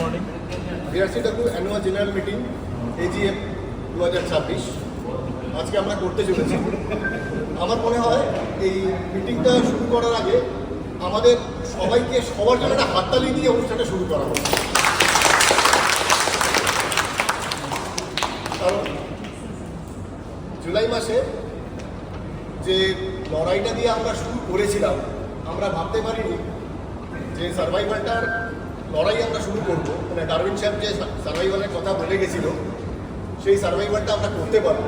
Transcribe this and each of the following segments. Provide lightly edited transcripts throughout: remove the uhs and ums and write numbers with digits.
Morning. BRCW annual general meeting AGM 2026 আজকে আমরা করতে চলেছি। আমার মনে হয় এই মিটিংটা শুরু করার আগে আমাদের সবাইকে সবার জন্য একটা হাততালি দিয়ে অনুষ্ঠানটা শুরু করা হবে। কারণ জুলাই মাসে যে লড়াইটা দিয়ে আমরা শুরু করেছিলাম, আমরা ভাবতে পারিনি যে সার্ভাইভালটার লড়াই আমরা শুরু করবো। মানে ডারউইন সাহেব যে সার্ভাইভালের কথা বলে গেছিল, সেই সার্ভাইভালটা আমরা করতে পারবো।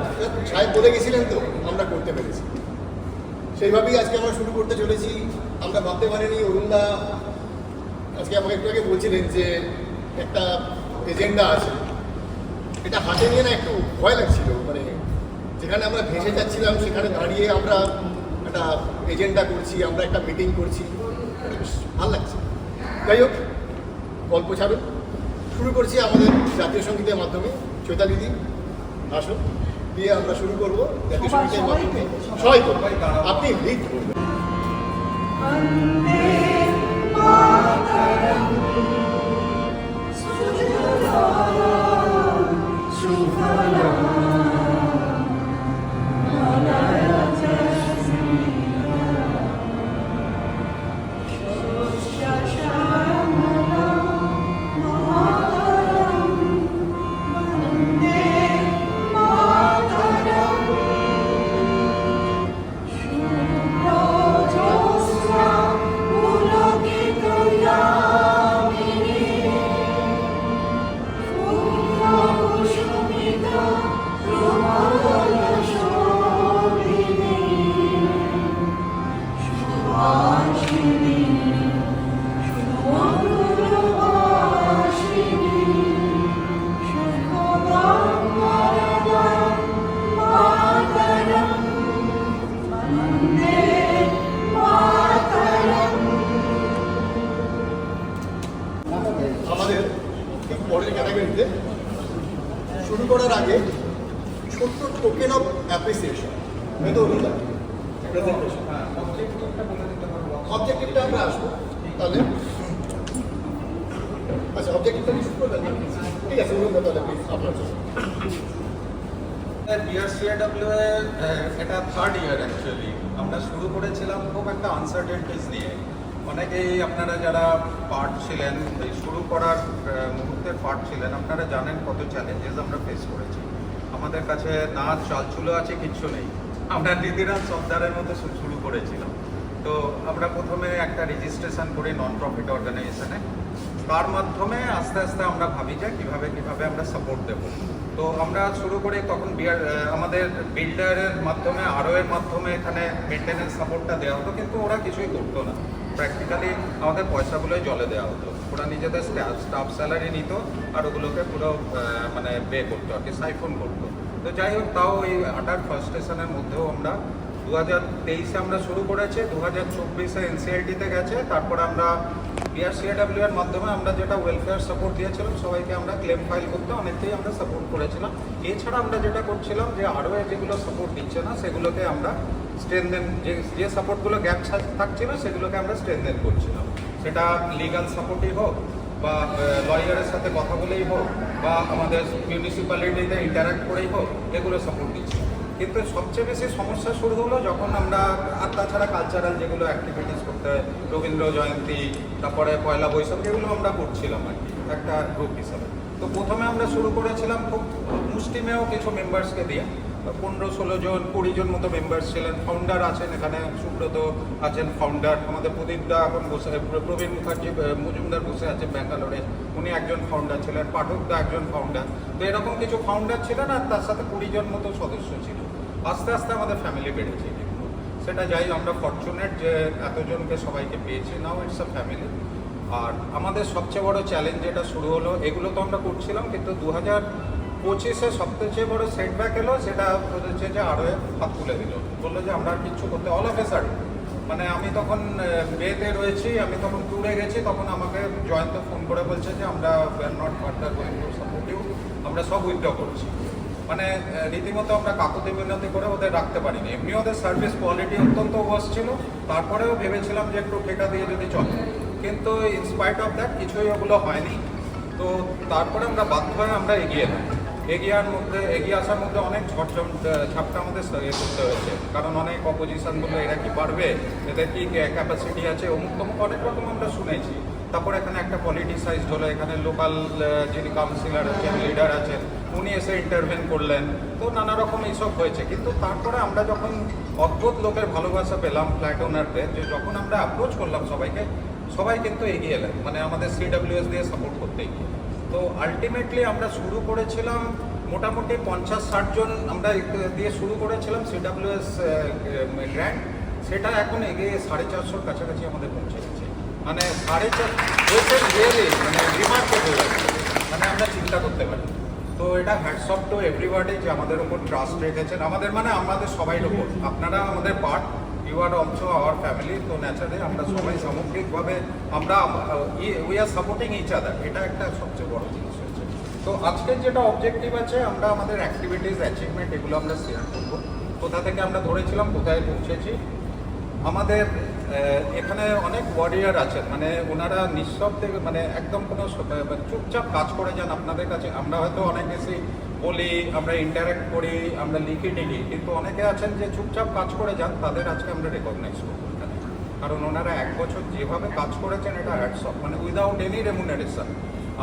সাহেব বলে গেছিলেন তো, আমরা করতে পেরেছি। সেইভাবেই আজকে আমরা শুরু করতে চলেছি। আমরা ভাবতে পারিনি, অরুণদা আজকে আমাকে একটু আগে বলছিলেন যে একটা এজেন্ডা আছে, এটা হাতে নিয়ে না একটু ভয় লাগছিল। মানে যেখানে আমরা ভেসে যাচ্ছিলাম সেখানে দাঁড়িয়ে আমরা একটা এজেন্ডা করছি, আমরা একটা মিটিং করছি, বেশ ভালো লাগছে। যাই হোক, গল্প ছাড়ুন, শুরু করছি আমাদের জাতীয় সঙ্গীতের মাধ্যমে। চৈতালি দি আসুন, দিয়ে আমরা শুরু করবো জাতীয় সঙ্গীতের মাধ্যমে। সবাই করবো, আপনি লিড করবেন। আমাদের পরের ক্যাটাগরিতে শুরু করার আগে ছোট্ট টোকেন অফ অ্যাপ্রিসিয়েশন। প্রেজেন্টেশন অবজেক্টিভটা আমরা আসবো তাহলে। আচ্ছা, অবজেক্টিভটা শুরু করবেন? ঠিক আছে, তাহলে প্লিজ আপনার জন্য। বিআরসিডব্লিউ এর এটা থার্ড ইয়ার অ্যাকচুয়ালি। আমরা শুরু করেছিলাম খুব একটা আনসার্টেনটিস নিয়ে। অনেকেই আপনারা যারা পার্ট ছিলেন, এই শুরু করার মুহূর্তের পার্ট ছিলেন, আপনারা জানেন কত চ্যালেঞ্জেস আমরা ফেস করেছি। আমাদের কাছে না চালচুলো আছে, কিচ্ছু নেই। আমরা দিদিরাম সর্দারের মতো শুরু করেছিলাম। তো আমরা প্রথমে একটা রেজিস্ট্রেশন করি নন প্রফিট অর্গানাইজেশনে। তার মাধ্যমে আস্তে আস্তে আমরা ভাবি যে কীভাবে আমরা সাপোর্ট দেবো। তো আমরা শুরু করি তখন আমাদের বিল্ডারের মাধ্যমে, এর মাধ্যমে এখানে মেনটেন্যান্স সাপোর্টটা দেওয়া হতো, কিন্তু ওরা কিছুই করতো না। প্র্যাকটিক্যালি আমাদের পয়সাগুলোই জলে দেওয়া হতো। ওরা নিজেদের স্টাফ স্যালারি নিত আর ওগুলোকে পুরো মানে বে করতো, আর কি সাইফোন করতো। তো যাই হোক, তাও এই 8 ফার্স্টেশনের মধ্যেও আমরা 2023-এ আমরা শুরু করেছি, 2024-এ এনসিআইটিতে গেছে। তারপর আমরা বিআরসিডব্লিউ এর মাধ্যমে আমরা যেটা ওয়েলফেয়ার সাপোর্ট দিয়েছিলাম, সবাইকে আমরা ক্লেম ফাইল করতে অনেককেই আমরা সাপোর্ট করেছিলাম। এছাড়া আমরা যেটা করছিলাম যে যেগুলো সাপোর্ট দিচ্ছে না সেগুলোকে আমরা স্ট্রেনদেন, যে সাপোর্টগুলো গ্যাপ থাকছিল সেগুলোকে আমরা স্ট্রেনদেন করছিলাম। সেটা লিগাল সাপোর্টই হোক, বা লয়ারের সাথে কথা বলেই হোক, বা আমাদের মিউনিসিপ্যালিটিতে ইন্টারাক্ট করেই হোক, এগুলো সাপোর্ট দিচ্ছি। কিন্তু সবচেয়ে বেশি সমস্যা শুরু হলো যখন আমরা, আর তাছাড়া কালচারাল যেগুলো অ্যাক্টিভিটিস করতে হয়, রবীন্দ্র জয়ন্তী, তারপরে পয়লা বৈশাখ, এগুলো আমরা করছিলাম আর কি একটা গ্রুপ হিসাবে। তো প্রথমে আমরা শুরু করেছিলাম খুব মুষ্টিমেয় কিছু মেম্বার্সকে দিয়ে, 15-16 জন 20 জন মতো মেম্বার্স ছিলেন। ফাউন্ডার আছেন এখানে, সুব্রত আছেন ফাউন্ডার, আমাদের প্রদীপদা এখন বসে, প্রবীণ মুখার্জি মজুমদার বসে আছেন ব্যাঙ্গালোরে, উনি একজন ফাউন্ডার ছিলেন, পাঠকদা একজন ফাউন্ডার। তো এরকম কিছু ফাউন্ডার ছিলেন, আর তার সাথে 20 জন মতো সদস্য ছিল। আস্তে আস্তে আমাদের ফ্যামিলি বেড়েছে, কিন্তু সেটা যাই, আমরা ফরচুনেট যে এতজনকে সবাইকে পেয়েছি। Now it's a family. আর আমাদের সবচেয়ে বড় চ্যালেঞ্জ যেটা শুরু হলো, এগুলো তো আমরা করছিলাম, কিন্তু 2025-এ সবচেয়ে বড় সেটব্যাক এলো, সেটা হচ্ছে যে হাত তুলে দিল, বললো যে আমরা আর কিচ্ছু করতে, অল অফ এ সাডেন। মানে আমি তখন বেতে রয়েছি, আমি তখন ট্যুরে গেছি, তখন আমাকে জয়ন্ত ফোন করে বলছে যে আমরা not further going to support you, আমরা সব উইথড্র করছি। মানে রীতিমতো আমরা কাকুতি মিনতি করে ওদের রাখতে পারিনি। এমনি ওদের সার্ভিস কোয়ালিটি অত্যন্ত ওয়ার্স ছিল, তারপরেও ভেবেছিলাম যে একটু ঠেকা দিয়ে যদি চলে, কিন্তু ইনস্পাইট অফ দ্যাট কিছুই ওগুলো হয়নি। তো তারপরে আমরা বাধ্য হয়ে আমরা এগিয়ে আসার মধ্যে অনেক ঝাপটা আমাদের করতে হয়েছে, কারণ অনেক অপোজিশন বললো এরা কি পারবে, এদের কি ক্যাপাসিটি আছে, অমুক তমুক অনেক রকম আমরা শুনেছি। তারপর এখানে একটা পলিটিসাইজ হলো, এখানে লোকাল যিনি কাউন্সিলর আছেন, লিডার আছেন, উনি এসে ইন্টারভেন করলেন, তো নানা রকম এইসব হয়েছে। কিন্তু তারপরে আমরা যখন অদ্ভুত লোকের ভালোবাসা পেলাম ফ্ল্যাট ওনারদের, যে যখন আমরা অ্যাপ্রোচ করলাম সবাই কিন্তু এগিয়ে এলেন, মানে আমাদের সিডাব্লিউএস দিয়ে সাপোর্ট করতে গিয়ে। তো আলটিমেটলি আমরা শুরু করেছিলাম মোটামুটি 50-60 জন আমরা দিয়ে শুরু করেছিলাম সিডাব্লিউএস গ্র্যান্ড, সেটা এখন এগিয়ে 450-র কাছাকাছি আমাদের পৌঁছে গেছে। মানে 450 মানে রিমার্কেবল, মানে আমরা চিন্তা করতে পারি। তো এটা হ্যাটস অফ টু এভরিবডি যে আমাদের ওপর ট্রাস্ট রেখেছেন, আমাদের সবাইয়ের ওপর। আপনারা আমাদের part, you are also our family. তো ন্যাচারালি আমরা সবাই সামগ্রিকভাবে আমরা we are supporting each other, এটা একটা সবচেয়ে বড় জিনিস হচ্ছে। তো আজকের যেটা অবজেক্টিভ আছে, আমরা আমাদের অ্যাক্টিভিটিস, অ্যাচিভমেন্ট এগুলো আমরা শেয়ার করবো। কোথা থেকে আমরা ধরেছিলাম, কোথায় পৌঁছেছি। আমাদের এখানে অনেক ওয়ারিয়ার আছেন, মানে ওনারা নিঃশব্দে, মানে একদম কোনো চুপচাপ কাজ করে যান আপনাদের কাছে। আমরা হয়তো অনেক বেশি বলি, আমরা ইন্টারাক্ট করি, আমরা লিখি টিখি, কিন্তু অনেকে আছেন যে চুপচাপ কাজ করে যান, তাদের আজকে আমরা রেকগনাইজ করবো এখানে। কারণ ওনারা 1 বছর যেভাবে কাজ করেছেন, এটা হ্যাটস অফ, মানে উইদাউট এনি রেমুনারেশন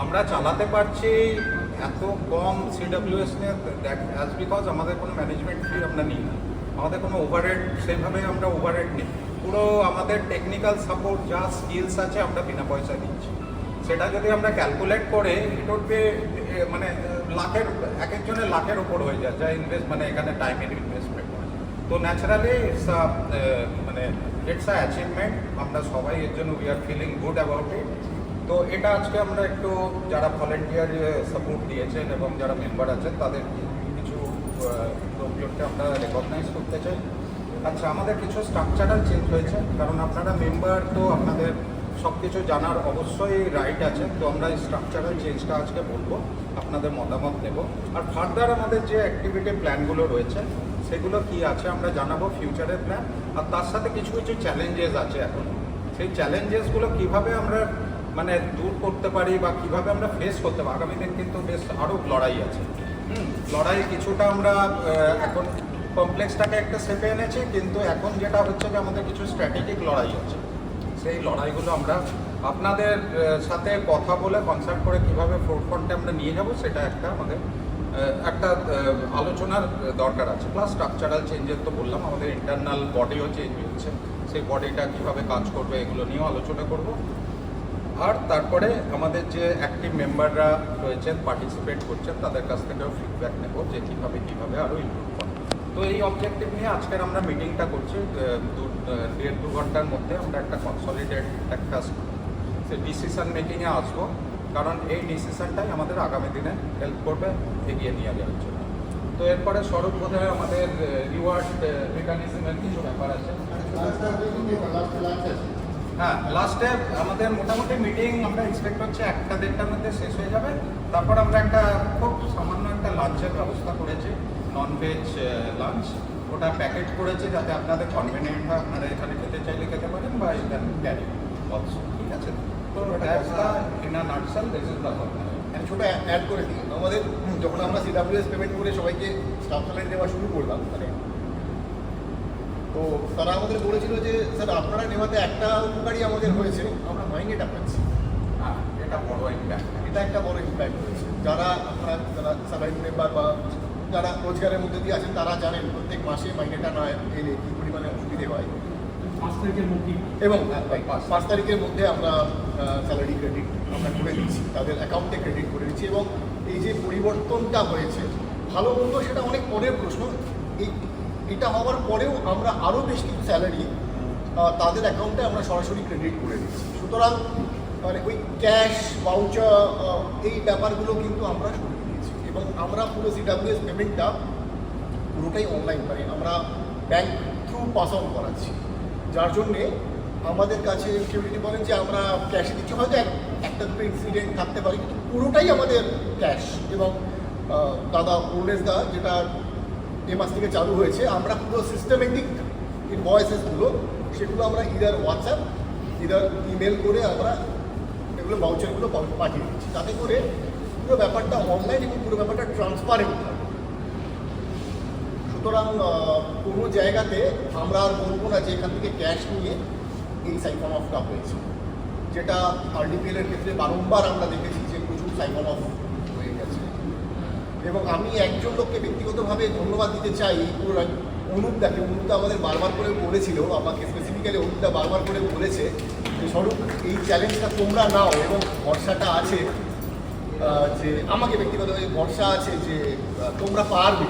আমরা চালাতে পারছি এত কম সিডাব্লিউএস নিয়ে, অ্যাজ বিকজ আমাদের কোনো ম্যানেজমেন্ট ফি আমরা নিই না, আমাদের কোনো ওভারহেড সেভাবে আমরা ওভারহেড নিই, পুরো আমাদের টেকনিক্যাল সাপোর্ট যা স্কিলস আছে আমরা বিনা পয়সা দিচ্ছি। সেটা যদি আমরা ক্যালকুলেট করে মানে এক একজনের লাখের ওপর হয়ে যায়, যা ইনভেস্ট, মানে এখানে টাইমের ইনভেস্টমেন্ট হয়। তো ন্যাচারালি মানে ইটস আ অ্যাচিভমেন্ট, আমরা সবাই এর জন্য we are feeling good about it. তো এটা আজকে আমরা একটু যারা ভলেন্টিয়ার সাপোর্ট দিয়েছেন এবং যারা মেম্বার আছেন, তাদের কিছু লোকজনকে আমরা রেকগনাইজ করতে চাই। আচ্ছা, আমাদের কিছু স্ট্রাকচারাল চেঞ্জ হয়েছে, কারণ আপনারা মেম্বার, তো আপনাদের সব কিছু জানার অবশ্যই রাইট আছে। তো আমরা এই স্ট্রাকচারাল চেঞ্জটা আজকে বলবো, আপনাদের মতামত নেব। আর ফার্দার আমাদের যে অ্যাক্টিভিটি প্ল্যানগুলো রয়েছে সেগুলো কি আছে আমরা জানাবো, ফিউচারের প্ল্যান। আর তার সাথে কিছু চ্যালেঞ্জেস আছে এখন, সেই চ্যালেঞ্জেসগুলো কীভাবে আমরা মানে দূর করতে পারি বা কীভাবে আমরা ফেস করতে পারি। আগামী দিন কিন্তু বেশ আরও লড়াই আছে। লড়াই কিছুটা আমরা এখন কমপ্লেক্সটাকে একটা শেপে এনেছি, কিন্তু এখন যেটা হচ্ছে যে আমাদের কিছু স্ট্র্যাটেজিক লড়াই আছে, সেই লড়াইগুলো আমরা আপনাদের সাথে কথা বলে কনসাল্ট করে কীভাবে ফোরফ্রন্টে আমরা নিয়ে যাব, সেটা আমাদের একটা আলোচনার দরকার আছে। প্লাস স্ট্রাকচারাল চেঞ্জের তো বললাম, আমাদের ইন্টারনাল বডিও চেঞ্জ হচ্ছে, সেই বডিটা কীভাবে কাজ করবে এগুলো নিয়েও আলোচনা করব। আর তারপরে আমাদের যে অ্যাক্টিভ মেম্বাররা রয়েছেন, পার্টিসিপেট করছেন, তাদের কাছ থেকেও ফিডব্যাক নেব যে কীভাবে আরও ইমপ্রুভ করবে। তো এই অবজেক্টিভ নিয়ে আজকের আমরা মিটিংটা করছি। 1.5-2 ঘন্টার মধ্যে আমরা একটা কনসলিডেট একটা ডিসিশন মেকিংয়ে আসবো, কারণ এই ডিসিশনটাই আমাদের আগামী দিনে হেল্প করবে এগিয়ে নিয়ে যাওয়ার জন্য। তো এরপরে স্বরূপ বোধহয় আমাদের রিওয়ার্ড মেকানিজমের কিছু ব্যাপার আছে। হ্যাঁ, লাস্টে আমাদের মোটামুটি মিটিং আমরা এক্সপেক্ট করছি 1-1.5টার মধ্যে শেষ হয়ে যাবে। তারপর আমরা একটা খুব সামান্য একটা লাঞ্চের ব্যবস্থা করেছি, ননভেজ লাঞ্চ। ওটা প্যাকেট করেছি যাতে আপনাদের কনভিনিয়েন্ট হয়, আপনারা এখানে খেতে চাইলে খেতে পারেন বা এখানে ক্যারি অলসো, ঠিক আছে? তো in a nutshell this is the ছোটো অ্যাড করে দিই, আমাদের যখন আমরা সিডাব্লিউএস পেমেন্ট করে সবাইকে স্টাফ স্যালারি দেওয়া শুরু করলাম, মানে তো তারা আমাদের বলেছিল যে স্যার আপনারা নেওয়াতে একটা উপকারই আমাদের হয়েছে, আমরা মাইনেটা পাচ্ছি। হ্যাঁ, এটা বড় ইম্প্যাক্ট, এটা একটা বড় ইম্প্যাক্ট হয়েছে। যারা যারা স্যালারি মেম্বার বা যারা রোজগারের মধ্যে দিয়ে আছেন, তারা জানেন প্রত্যেক মাসে মাইনেটা না এলে কী পরিমাণে অসুবিধে হয়। 5 তারিখের মধ্যে এবং 5 তারিখের মধ্যে আমরা স্যালারি ক্রেডিট আমরা করে দিচ্ছি, তাদের অ্যাকাউন্টে ক্রেডিট করে দিচ্ছি। এবং এই যে পরিবর্তনটা হয়েছে, ভালো মন্দ সেটা অনেক পরের প্রশ্ন। এটা হওয়ার পরেও আমরা আরও বেশ কিছু স্যালারি তাদের অ্যাকাউন্টে আমরা সরাসরি ক্রেডিট করে দিচ্ছি। সুতরাং মানে ওই ক্যাশ ভাউচার এই ব্যাপারগুলো কিন্তু আমরা সরিয়ে দিয়েছি, এবং আমরা পুরো সিডাব্লিউএস পেমেন্টটা পুরোটাই অনলাইন পাই, আমরা ব্যাংক থ্রু পাস অন করাচ্ছি। যার জন্যে আমাদের কাছে কেউ যদি বলেন যে আমরা ক্যাশে দিচ্ছি, হয়তো একটা দুটো ইনসিডেন্ট থাকতে পারে, কিন্তু পুরোটাই আমাদের ক্যাশ। এবং দাদা দা যেটা এ মাস থেকে চালু হয়েছে, আমরা পুরো সিস্টেমেটিক ইনভয়েসেসগুলো সেগুলো আমরা ইদার হোয়াটসঅ্যাপ ইদার ইমেল করে আমরা এগুলো ওগুলো ভাউচারগুলো পাঠিয়ে দিচ্ছি, তাতে করে পুরো ব্যাপারটা অনলাইন এবং পুরো ব্যাপারটা ট্রান্সপারেন্ট থাকে। সুতরাং কোনো জায়গাতে আমরা আর বলবো না যে এখান থেকে ক্যাশ নিয়ে এই সাইফন অফটা হয়েছে, যেটা আরডিপিএলের ক্ষেত্রে বারংবার আমরা দেখেছি যে প্রচুর সাইফন অফ হয়ে গেছে। এবং আমি একজন লোককে ব্যক্তিগতভাবে ধন্যবাদ দিতে চাই, পুরো অনুপদাকে। অনুপদা আমাদের বারবার করে বলেছিল, আমাকে স্পেসিফিক্যালি অনুপদা বারবার করে বলেছে যে স্বরূপ এই চ্যালেঞ্জটা তোমরা নাও, এবং ভরসাটা আছে যে আমাকে ব্যক্তিগতভাবে ভরসা আছে যে তোমরা পারবে।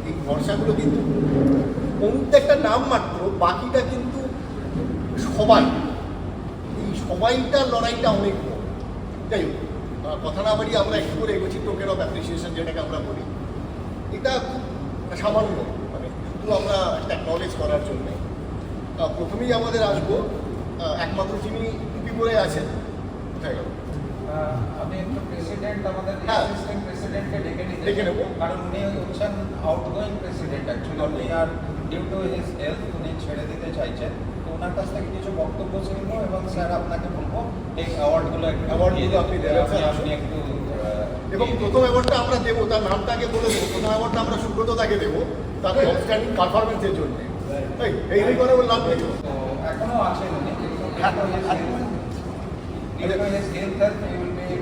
এই ভরসাগুলো কিন্তু অনুপদা একটা নাম মাত্র, বাকিটা কিন্তু সবাই, এই সবাইটার লড়াইটা অনেক বড়। যাই হোক, কথা না বাড়িয়ে আমরা একটু করে এগোচ্ছি। টোকেন অফ অ্যাপ্রিসিয়েশন যেটাকে আমরা বলি, এটা খুব সামান্য, মানে শুধু আমরা একটা অ্যাকনলেজ করার জন্যে। প্রথমেই আমাদের আসবো একমাত্র যিনি টুপি পরে আছেন, কোথায় গেল? আমি একটু প্রেসিডেন্ট, আমাদের হ্যাঁ। অ্যাসিস্ট্যান্ট প্রেসিডেন্টকে ডেকে নেবো। কারণ উনি হচ্ছেন আউটগোয়িং প্রেসিডেন্ট অ্যাকচুয়ালি। উনি আর ডিউ টু হিজ হেলথ উনি ছেড়ে দিতে চাইছেন, তো ওনার কাছ থেকে কিছু বক্তব্য শুনবো। এবং স্যার আপনাকে বলবো এই অ্যাওয়ার্ডগুলো আপনি দেবেন স্যার। আপনি একটু এবং প্রথম অ্যাওয়ার্ডটা আমরা দেবো, তার নামটাকে বলে দেবো। প্রথম অ্যাওয়ার্ডটা আমরা সুব্রতদাকে দেবো তার আউটস্ট্যান্ডিং পারফরমেন্সের জন্য। এই করে ওর নাম দেবো। তো এখনো আছেন উনি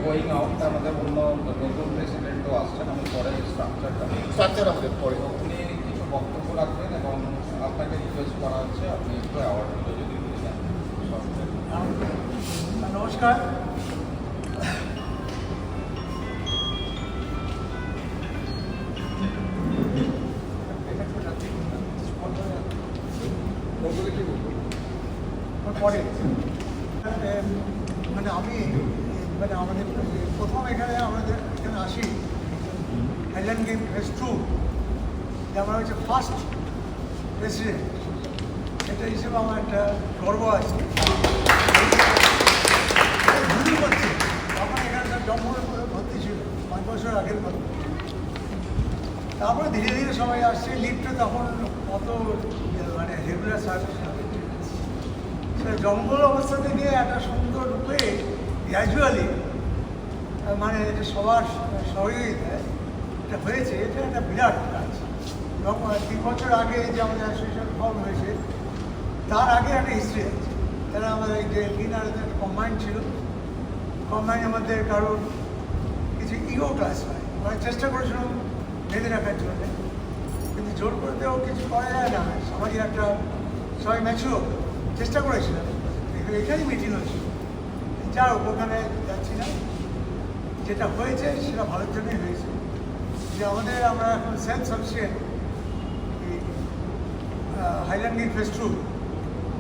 গোয়িং আউট। আমাদের অন্য নতুন প্রেসিডেন্টও আসছেন, আমি পরে স্ট্রাকচার আমাদের পরে। উনি কিছু বক্তব্য রাখবেন এবং আপনাকে রিকোয়েস্ট করা হচ্ছে আপনি একটু অ্যাওয়ার্ডগুলো যদি দিয়ে দেন। নমস্কার। পরে মানে আমি মানে আমাদের প্রথম এখানে আমাদের এখানে আসি হাইল্যান্ড গেম ফেজ 2, যে আমরা হচ্ছে ফার্স্ট প্রেসিডেন্ট, এটা হিসেবে আমার একটা গর্ব আছে। ভুল করছি, তখন এখানে সব জন্ম ভর্তি ছিল 5 বছর আগের কথা। তারপরে ধীরে ধীরে সবাই আসছে। লিফটে তখন অত মানে রেগুলার সার্ভিস, জঙ্গল অবস্থা থেকে একটা সুন্দর রূপে গ্র্যাজুয়ালি মানে এটা সবার সহযোগিতায় এটা হয়েছে। এটা একটা বিরাট কাজ। এবং 3 বছর আগে যে আমাদের অ্যাসোসিয়েশন ফর্ম হয়েছে, তার আগে একটা হিস্ট্রি আছে। তারা আমাদের যে লিনার কম্বাইন ছিল, কম্বাইন আমাদের কারোর কিছু ইগো ক্লাস হয়, মানে চেষ্টা করেছিলাম বেঁধে রাখার জন্য, কিন্তু জোর করতেও কিছু করা যায় না। সমাজের একটা সবাই ম্যাচুর চেষ্টা করেছিলাম, এখানেই মিটিং হয়েছিল। যার ওখানে যাচ্ছি না, যেটা হয়েছে সেটা ভালোর জন্যই হয়েছে। যে আমাদের আমরা এখন self sufficient highland game phase 2,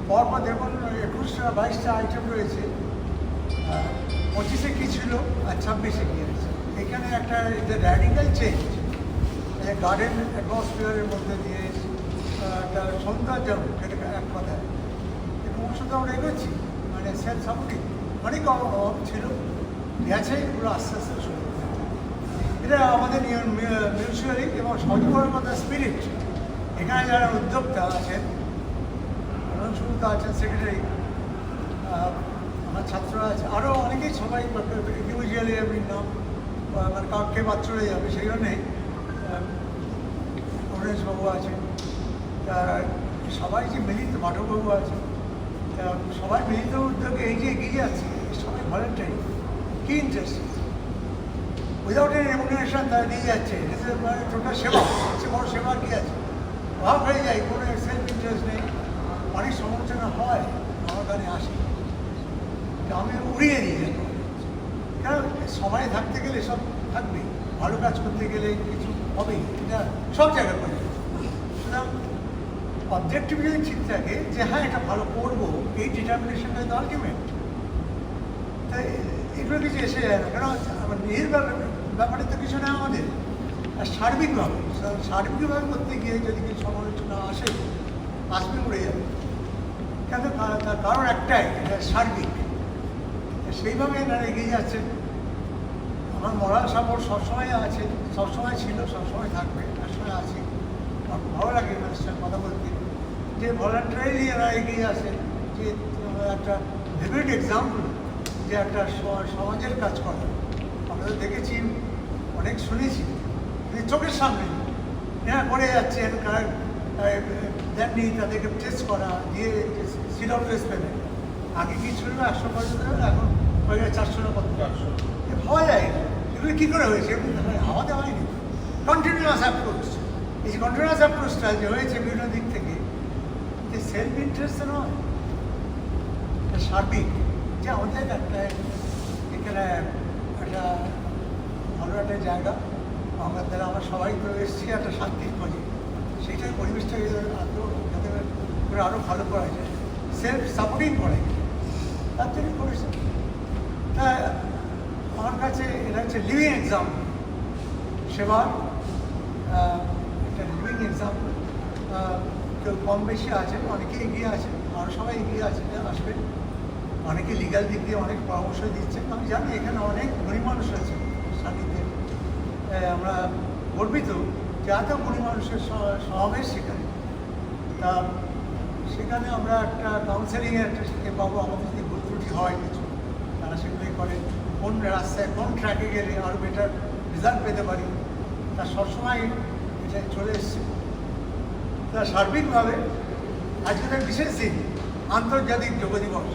পরপর দেখুন 21টা 22টা আইটেম রয়েছে। 25-এ কী ছিল আর 26-এ কী আছে। এখানে একটা র্যাডিক্যাল চেঞ্জ, গার্ডেন অ্যাটমসফিয়ারের মধ্যে দিয়ে একটা সৌন্দর্যজনক, এটা এক কথায় ক্রমশত আমরা এগোচ্ছি। মানে সেলফ সাপোর্টিং অনেক অভাব ছিল, গেছে, এগুলো আস্তে আস্তে শুরু। এটা আমাদের মিউচুয়ালি এবং সহযোগিতার স্পিরিট। এখানে যারা উদ্যোক্তা আছেন, সুবিধা আছেন, সেক্রেটারি, আমার ছাত্ররা আছে, আরও অনেকেই, সবাই ইন্ডিভিজুয়ালি আমি নাম মানে কাউকে বাদ চলে যাবে, সেই জন্যেই অরেঞ্জবাবু আছেন, সবাই যে মিলিত, মাধববাবু আছেন, সবাই মিলিত উদ্যোগে এই যে এগিয়ে যাচ্ছে, সবাই ভলেন্টারি, কি ইন্টারেস্ট, উইদাউট এনি রেমুনারেশন তারা দিয়ে যাচ্ছে। মানে টোটাল সেবা, সবচেয়ে বড় সেবা কী আছে, অভাব হয়ে যায়, কোনো সেলফ ইন্টারেস্ট নেই। অনেক সমালোচনা হয়, আমার কানে আসে, আমি উড়িয়ে দিই যেন, কারণ সবাই থাকতে গেলে সব থাকবে, ভালো কাজ করতে গেলে কিছু হবেই, এটা সব জায়গায় করে। সুতরাং অবজেক্টিভ যদি ঠিক থাকে যে হ্যাঁ এটা ভালো করবো, এই ডিটারমিনেশনটা তো আলটিমেট। তাই এগুলো কিছু এসে যায় না, কারণ আমার নিজের ব্যাপারে তো কিছু না আমাদের। আর সার্বিকভাবে করতে গিয়ে যদি কিছু সমালোচনা আসে, আসবে, উড়ে যাবে। কেন? তার কারণ একটাই, এটা সার্বিক। সেইভাবে এনারা এগিয়ে যাচ্ছেন। আমার মরাল সাপোর্ট সবসময় আছে, সবসময় ছিল, সবসময় থাকবে, একসময় আছে। আমার ভালো লাগে এনাদের সাথে কথা বলতে, যে ভলান্টারিলি এরা এগিয়ে আসে, যে একটা ফেভারিট এক্সাম্পল যে একটা সমাজের কাজ করা। আমরা তো দেখেছি, অনেক শুনেছি, কিন্তু চোখের সামনে হ্যাঁ করে যাচ্ছে, দেননি তাদেরকে টেস্ট করা দিয়ে CWS পেমেন্ট। আগে কি ছিল 100 পর্যন্ত, এখন হয়ে গেছে 400 না কত। ভাবা যায় এগুলো কী করে হয়েছে, আমাদের হয়নি। কন্টিনিউয়াস অ্যাপ্রোচ, এই যে কন্টিনিউয়াস অ্যাপ্রোচটা যে হয়েছে বিভিন্ন দিক থেকে, যে সেলফ ইন্টারেস্ট নয়, সার্বিক যে আমাদের একটা এখানে একটা ভালো একটা জায়গা, আমরা দ্বারা আমরা সবাই তো এসেছি একটা শান্তির খোঁজে, সেইটার পরিবেশটাকে যাতে করে আরও ভালো করা যায়, সেলফ সাপোর্টিং করে, তার থেকে করেছে। তা আমার কাছে এটা হচ্ছে লিভিং এক্সাম্পল, সেবার একটা লিভিং এক্সাম্পল। কেউ কম বেশি আছে, অনেকে এগিয়ে আছে, আরও সবাই এগিয়ে আছে, আসবে। অনেকে লিগাল দিক দিয়ে অনেক পরামর্শ দিচ্ছে। আমি জানি এখানে অনেক গরিব মানুষ আছে সান্নিধ্যে, আমরা গর্বিত যে এত গরিব মানুষের সমাবেশ সেখানে। তা সেখানে আমরা একটা কাউন্সেলিংয়ের একটা শিখে পাবো, আমাদের যদি ভুল ত্রুটি হয় কিছু, তারা সেগুলোই করে, কোন রাস্তায় কোন ট্র্যাকে গেলে আরও বেটার রেজাল্ট পেতে পারি, তা সবসময় এটা চলে এসছে। তা সার্বিকভাবে আজকে একটা বিশেষ দিন, আন্তর্জাতিক যোগ দিবস।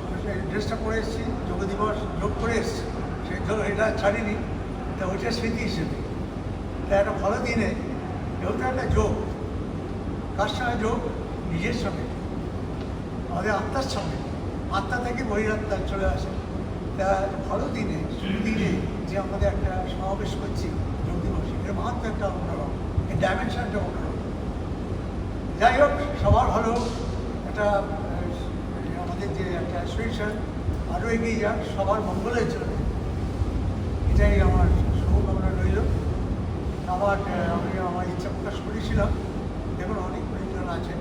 ড্রেসটা পরে এসেছি, যোগ দিবস যোগ করে এসেছি, সে এটা ছাড়িনি, তা ওইটা স্মৃতি হিসেবে। তা একটা ভালো দিনে যেহেতু একটা যোগ, কার সঙ্গে যোগ? নিজের সঙ্গে, আমাদের আত্মার সঙ্গে, আত্মা থেকে বহিরাত্মা চলে আসে। তা ভালো দিনে দিনে যে আমাদের একটা সমাবেশ করছি যোগ দিবস, এর মাহাত্ম একটা অন্যরকম, এই ডাইমেনশনটা অন্যরকম। যাই হোক, সবার ভালো একটা আমাদের যে একটা অ্যাসোসিয়েশন আরও এগিয়ে যাক, সবার মঙ্গলের জন্য, এটাই আমার শুভকামনা রইল। আমি আমার ইচ্ছা প্রকাশ করেছিলাম, দেখুন অনেক প্রয়োজন আছেন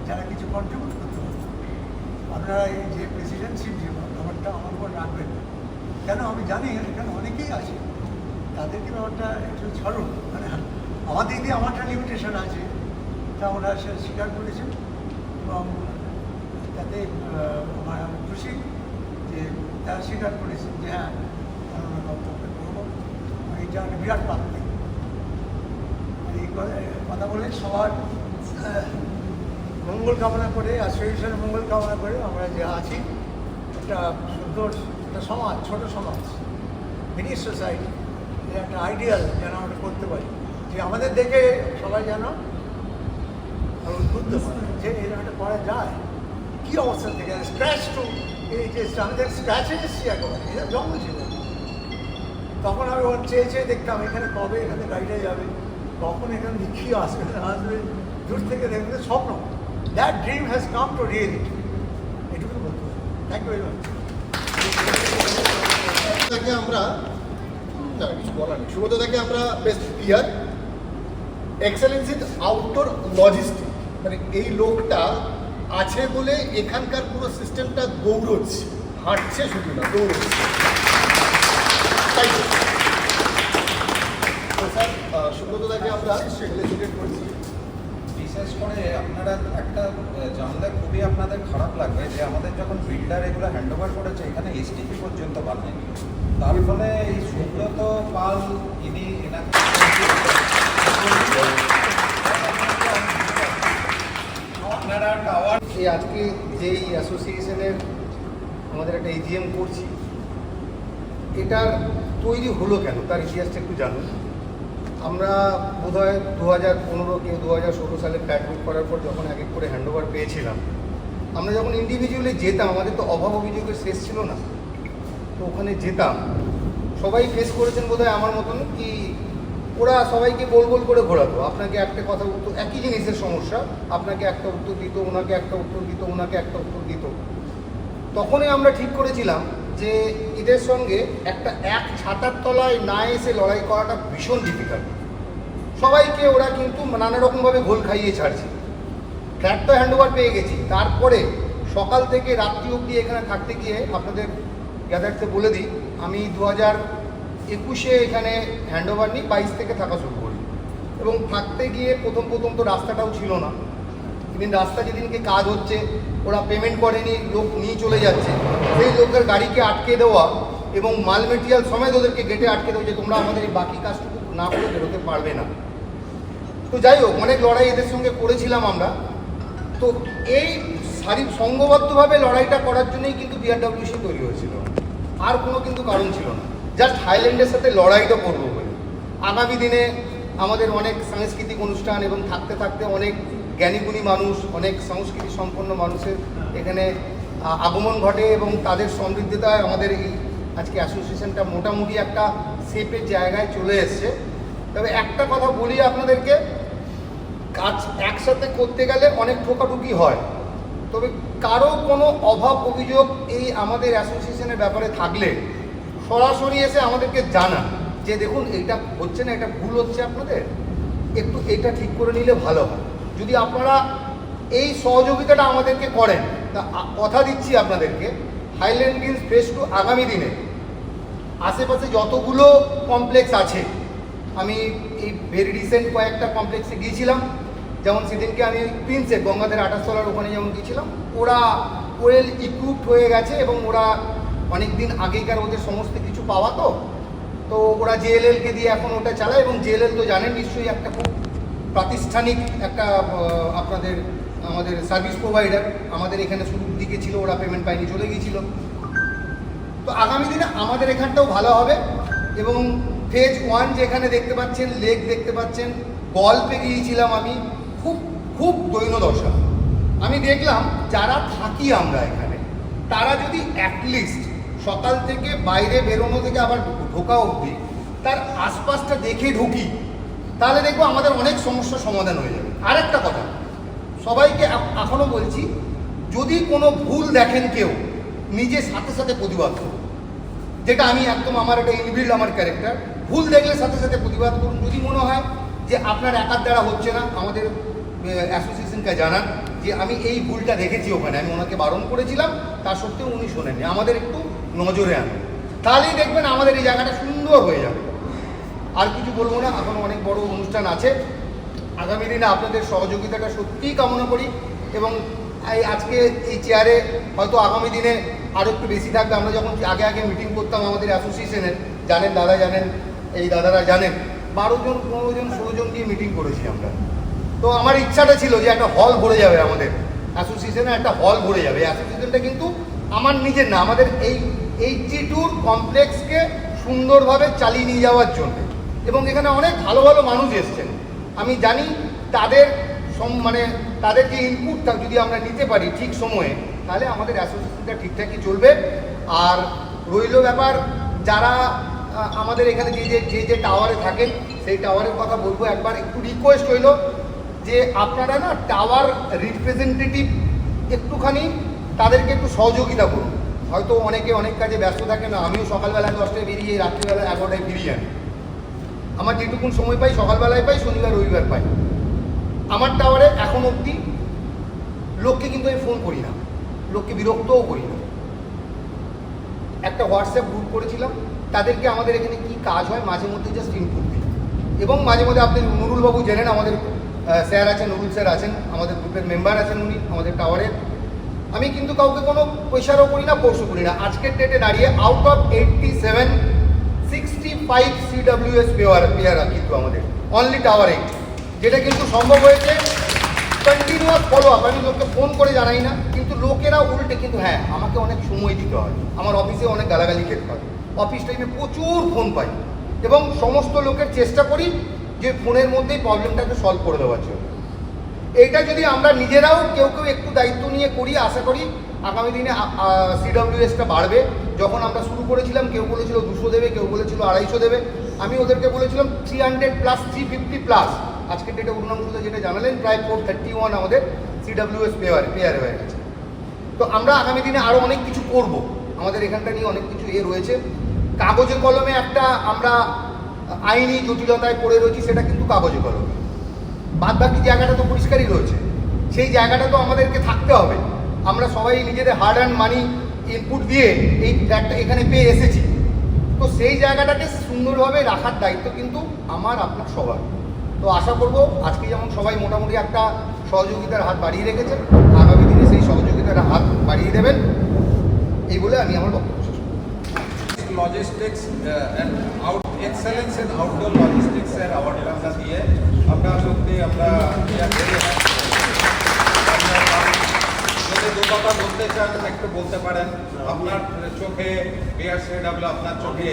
যারা কিছু কন্ট্রিবিউট করতে পারেন। আপনারা এই যে প্রেসিডেন্টশিপ যে ব্যাপারটা আমার উপর রাখবেন, কেন আমি জানি এখানে অনেকেই আছে, তাদেরকে ব্যাপারটা একটু ছাড়ুন। মানে আমাদের দিয়ে আমার একটা লিমিটেশন আছে, তা ওরা সে স্বীকার করেছেন, এবং তাতে আমি খুশি যে তারা স্বীকার করেছেন যে হ্যাঁ এইটা একটা বিরাট প্রাপ্তি। এই কথা বলে সবার মঙ্গল কামনা করে, অ্যাসোসিয়েশনের মঙ্গল কামনা করে আমরা যে আছি, একটা সুন্দর একটা সমাজ, ছোট সমাজ, মিনি সোসাইটি, একটা আইডিয়াল যেন আমরা করতে পারি, যে আমাদের দেখে সবাই যেন উদ্বুদ্ধ হয় যে এরকম একটা করা যায়। কী অবস্থা থেকে স্ক্র্যাচ টু এই যে আমাদের স্ক্র্যাচে এসেছি একেবারে, এটা জঙ্গল ছিল। তখন আমি ওর চেয়ে চেয়ে দেখতাম এখানে কবে এখানে গাড়িটা যাবে, কখন এখানে কী আসবে আসবে, দূর থেকে দেখবে স্বপ্ন। That dream has come to reality, এটুকু বলতে পারি। Thank you very much. আমরা না কিছু বলার নেই, সুব্রতদাকে আমরা best clear excellence in outdoor logistic, মানে এই লোকটা আছে বলে এখানকার পুরো সিস্টেমটা দৌড়চ্ছে, হাঁটছে শুধু না, দৌড়চ্ছে। তাই তো স্যার, সুব্রতদাকে আমরা ফেলিসিটেট করছি। বিশেষ করে আপনারা একটা জানলে খুবই আপনাদের খারাপ লাগবে যে আমাদের যখন বিল্ডার এগুলো হ্যান্ডওভার করেছে, এখানে এসটিপি পর্যন্ত বানায়নি। তার ফলে এই সুব্রত পাল এনাকে আপনারা টাওয়ার এই আজকে যেই অ্যাসোসিয়েশনের আমাদের একটা এজিএম করছি, এটার তৈরি হলো কেন তার ইতিহাসটা একটু জানুন। আমরা বোধহয় 2015 কেউ 2016 সালে ফ্ল্যাট বুক করার পর যখন এক এক করে হ্যান্ডওভার পেয়েছিলাম, আমরা যখন ইন্ডিভিজুয়ালি যেতাম, আমাদের তো অভাব অভিযোগের শেষ ছিল না, তো ওখানে যেতাম, সবাই ফেস করেছেন বোধহয় আমার মতন, কি ওরা সবাইকে গোল গোল করে ঘোরাতো, আপনাকে একটা কথা উত্তর, একই জিনিসের সমস্যা, আপনাকে একটা উত্তর দিত, ওনাকে একটা উত্তর দিত, ওনাকে একটা উত্তর দিত। তখনই আমরা ঠিক করেছিলাম যে এদের সঙ্গে একটা এক ছাতার তলায় না এসে লড়াই করাটা ভীষণ ডিফিকাল্ট। সবাইকে ওরা কিন্তু নানা রকমভাবে ঘোল খাইয়ে ছাড়ছে। ফ্ল্যাট তো হ্যান্ডওভার পেয়ে গেছি, তারপরে সকাল থেকে রাত্রি অবধি এখানে থাকতে গিয়ে আপনাদের গ্যাদার্সে বলে দিই, আমি 2021 এখানে হ্যান্ডওভার নিই, 22 থেকে থাকা শুরু করি, এবং থাকতে গিয়ে প্রথম তো রাস্তাটাও ছিল না। কিন্তু রাস্তা যেদিনকে কাজ হচ্ছে, ওরা পেমেন্ট করেনি, লোক নিয়ে চলে যাচ্ছে, সেই লোকের গাড়িকে আটকে দেওয়া এবং মাল মেটেরিয়াল সমেত ওদেরকে গেটে আটকে দেবে যে তোমরা আমাদের এই বাকি কাজটুকু না করে বেরোতে পারবে না। তো যাই হোক, অনেক লড়াই এদের সঙ্গে করেছিলাম আমরা। তো এই সংঘবদ্ধভাবে লড়াইটা করার জন্যই কিন্তু বিআরডব্লিউসি তৈরি হয়েছিল, আর কোনো কিন্তু কারণ ছিল না, জাস্ট হাইল্যান্ডের সাথে লড়াইটা করবো বলে। আগামী দিনে আমাদের অনেক সাংস্কৃতিক অনুষ্ঠান এবং থাকতে থাকতে অনেক জ্ঞানীগুণী মানুষ, অনেক সংস্কৃতি সম্পন্ন মানুষের এখানে আগমন ঘটে এবং তাদের সমৃদ্ধিতায় আমাদের এই আজকে অ্যাসোসিয়েশনটা মোটামুটি একটা সেফের জায়গায় চলে এসছে। তবে একটা কথা বলি আপনাদেরকে, কাজ একসাথে করতে গেলে অনেক ঠোকাঠুকি হয়, তবে কারো কোনো অভাব অভিযোগ এই আমাদের অ্যাসোসিয়েশনের ব্যাপারে থাকলে সরাসরি এসে আমাদেরকে জানান যে দেখুন এইটা হচ্ছে না, এটা ভুল হচ্ছে আপনাদের, একটু এটা ঠিক করে নিলে ভালো হয়। যদি আপনারা এই সহযোগিতাটা আমাদেরকে করেন, তা কথা দিচ্ছি আপনাদেরকে, হাইল্যান্ড গ্রিনস ফেজ 2 আগামী দিনে আশেপাশে যতগুলো কমপ্লেক্স আছে, আমি এই ভেরি রিসেন্ট কয়েকটা কমপ্লেক্সে গিয়েছিলাম, যেমন সেদিনকে আমি প্রিন্সের গঙ্গাধর আটাশতলার ওখানে যেমন গিয়েছিলাম, ওরা ওয়েল ইকুইপড হয়ে গেছে এবং ওরা অনেক দিন আগেকার ওদের সমস্ত কিছু পাওয়া, তো ওরা জেএলএলকে দিয়ে এখন ওটা চালায়। এবং জেএলএল তো জানেন নিশ্চয়ই একটা খুব প্রাতিষ্ঠানিক একটা আমাদের সার্ভিস প্রোভাইডার। আমাদের এখানে শুরুর দিকে ছিল, ওরা পেমেন্ট পাইনি, চলে গিয়েছিল। তো আগামী দিনে আমাদের এখানটাও ভালো হবে। এবং ফেজ 1 যেখানে দেখতে পাচ্ছেন, লেক দেখতে পাচ্ছেন, গল্পে গিয়েছিলাম আমি, খুব খুব দৈন্যদশা। আমি দেখলাম যারা থাকি আমরা এখানে, তারা যদি অ্যাটলিস্ট সকাল থেকে বাইরে বেরোনো থেকে আবার ঢোকা অবধি তার আশপাশটা দেখে ঢুকি, তাহলে দেখবো আমাদের অনেক সমস্যার সমাধান হয়ে যাবে। আর একটা কথা সবাইকে এখনও বলছি, যদি কোনো ভুল দেখেন কেউ, নিজে সাথে সাথে প্রতিবাদ করুন, যেটা আমি একদম আমার একটা ইনবিল্ড আমার ক্যারেক্টার। ভুল দেখলে সাথে সাথে প্রতিবাদ করুন। যদি মনে হয় যে আপনার একার দ্বারা হচ্ছে না, আমাদের অ্যাসোসিয়েশনকে জানান যে আমি এই ভুলটা দেখেছি ওখানে, আমি ওনাকে বারণ করেছিলাম, তা সত্ত্বেও উনি শোনেননি, আমাদের একটু নজরে আনুন, তাহলেই দেখবেন আমাদের এই জায়গাটা সুন্দর হয়ে যাবে। আর কিছু বলবো না, এখন অনেক বড় অনুষ্ঠান আছে। আগামী দিনে আপনাদের সহযোগিতাটা সত্যিই কামনা করি এবং আজকে এই চেয়ারে হয়তো আগামী দিনে আরও একটু বেশি থাকবে। আমরা যখন আগে আগে মিটিং করতাম আমাদের অ্যাসোসিয়েশনের, জানেন দাদা জানেন, এই দাদারা জানেন, 12 জন 15 জন 16 জন দিয়ে মিটিং করেছি আমরা। তো আমার ইচ্ছাটা ছিল যে একটা হল ভরে যাবে, আমাদের অ্যাসোসিয়েশনে একটা হল ভরে যাবে। অ্যাসোসিয়েশনটা কিন্তু আমার নিজের না, আমাদের এই 82 কমপ্লেক্সকে সুন্দরভাবে চালিয়ে নিয়ে যাওয়ার জন্য। এবং এখানে অনেক ভালো ভালো মানুষ এসছেন, আমি জানি তাদের তাদের যে ইনপুটটা যদি আমরা নিতে পারি ঠিক সময়ে, তাহলে আমাদের অ্যাসোসিয়েশনটা ঠিকঠাকই চলবে। আর রইল ব্যাপার, যারা আমাদের এখানে যে টাওয়ারে থাকেন, সেই টাওয়ারের কথা বলবো, একবার একটু রিকোয়েস্ট হইল যে আপনারা না টাওয়ার রিপ্রেজেন্টেটিভ একটুখানি তাদেরকে একটু সহযোগিতা করুন। হয়তো অনেকে অনেক কাজে ব্যস্ত থাকে না, আমিও সকালবেলায় 10টায় বেরিয়ে রাত্রিবেলা 11টায় ফিরিয়ে আনি। আমার যেটুকুন সময় পাই সকালবেলায় পাই, শনিবার রবিবার পাই। আমার টাওয়ারে এখন অবধি লোককে কিন্তু আমি ফোন করি না, লোককে বিরক্তও করি না। একটা হোয়াটসঅ্যাপ গ্রুপ করেছিলাম, তাদেরকে আমাদের এখানে কি কাজ হয় মাঝে মধ্যে জাস্ট ইনপুট দিই। এবং মাঝে মধ্যে আপনি নুরুলবাবু জানেন, আমাদের স্যার আছেন, নুরুল স্যার আছেন, আমাদের গ্রুপের মেম্বার আছেন উনি আমাদের টাওয়ারের। আমি কিন্তু কাউকে কোনো পয়সারও করি না, ফোর্সও করি না। আজকের ডেটে দাঁড়িয়ে আউট অফ 87 65 CWS পেয়ারা কিন্তু আমাদের অনলি টাওয়ার 8, যেটা কিন্তু সম্ভব হয়েছে কন্টিনিউয়াস ফলো আপ। আমি লোককে ফোন করে জানাই না, কিন্তু লোকেরা উল্টে কিন্তু হ্যাঁ আমাকে অনেক সময় দিতে হয়, আমার অফিসে অনেক গালাগালি খেতে হয়, অফিস টাইমে প্রচুর ফোন পাই এবং সমস্ত লোকের চেষ্টা করি যে ফোনের মধ্যেই প্রবলেমটাকে সলভ করে দেওয়ার জন্য। এইটা যদি আমরা নিজেরাও কেউ কেউ একটু দায়িত্ব নিয়ে করি, আশা করি আগামী দিনে CWSটা বাড়বে। যখন আমরা শুরু করেছিলাম কেউ বলেছিল 200 দেবে, কেউ বলেছিল 250 দেবে, আমি ওদেরকে বলেছিলাম 300+, 350+। আজকের ডেটে অরুণাংশুদা যেটা জানালেন, প্রায় 431 আমাদের CWS পেয়ার হয়ে গেছে। তো আমরা আগামী দিনে আরও অনেক কিছু করব, আমাদের এখানটা নিয়ে অনেক কিছু রয়েছে। কাগজে কলমে একটা আমরা আইনি জটিলতায় পড়ে রয়েছি, সেটা কিন্তু কাগজে কলমে। বাদ বাকি জায়গাটা তো পরিষ্কারই রয়েছে, সেই জায়গাটা তো আমাদেরকে থাকতে হবে। আমরা সবাই নিজেদের হার্ড অ্যান্ড মানি ইনপুট দিয়ে এই ফ্ল্যাটটা এখানে পেয়ে এসেছি, তো সেই জায়গাটাকে সুন্দরভাবে রাখার দায়িত্ব কিন্তু আমার আপনার সবার। তো আশা করব আজকে যেমন সবাই মোটামুটি একটা সহযোগিতার হাত বাড়িয়ে রেখেছেন, আগামী দিনে সেই সহযোগিতার হাত বাড়িয়ে দেবেন, এই বলে আমি আমার বক্তব্য শেষ করব। Logistics and excellence in outdoor লজিস্টিক্সের অ্যাওয়ার্ডটা আমরা দিয়ে আমরা সত্যি আমরা যদি দু কথা বলতে চান একটু বলতে পারেন আপনার চোখে বিআরসিডব্লিউ আপনার চোখে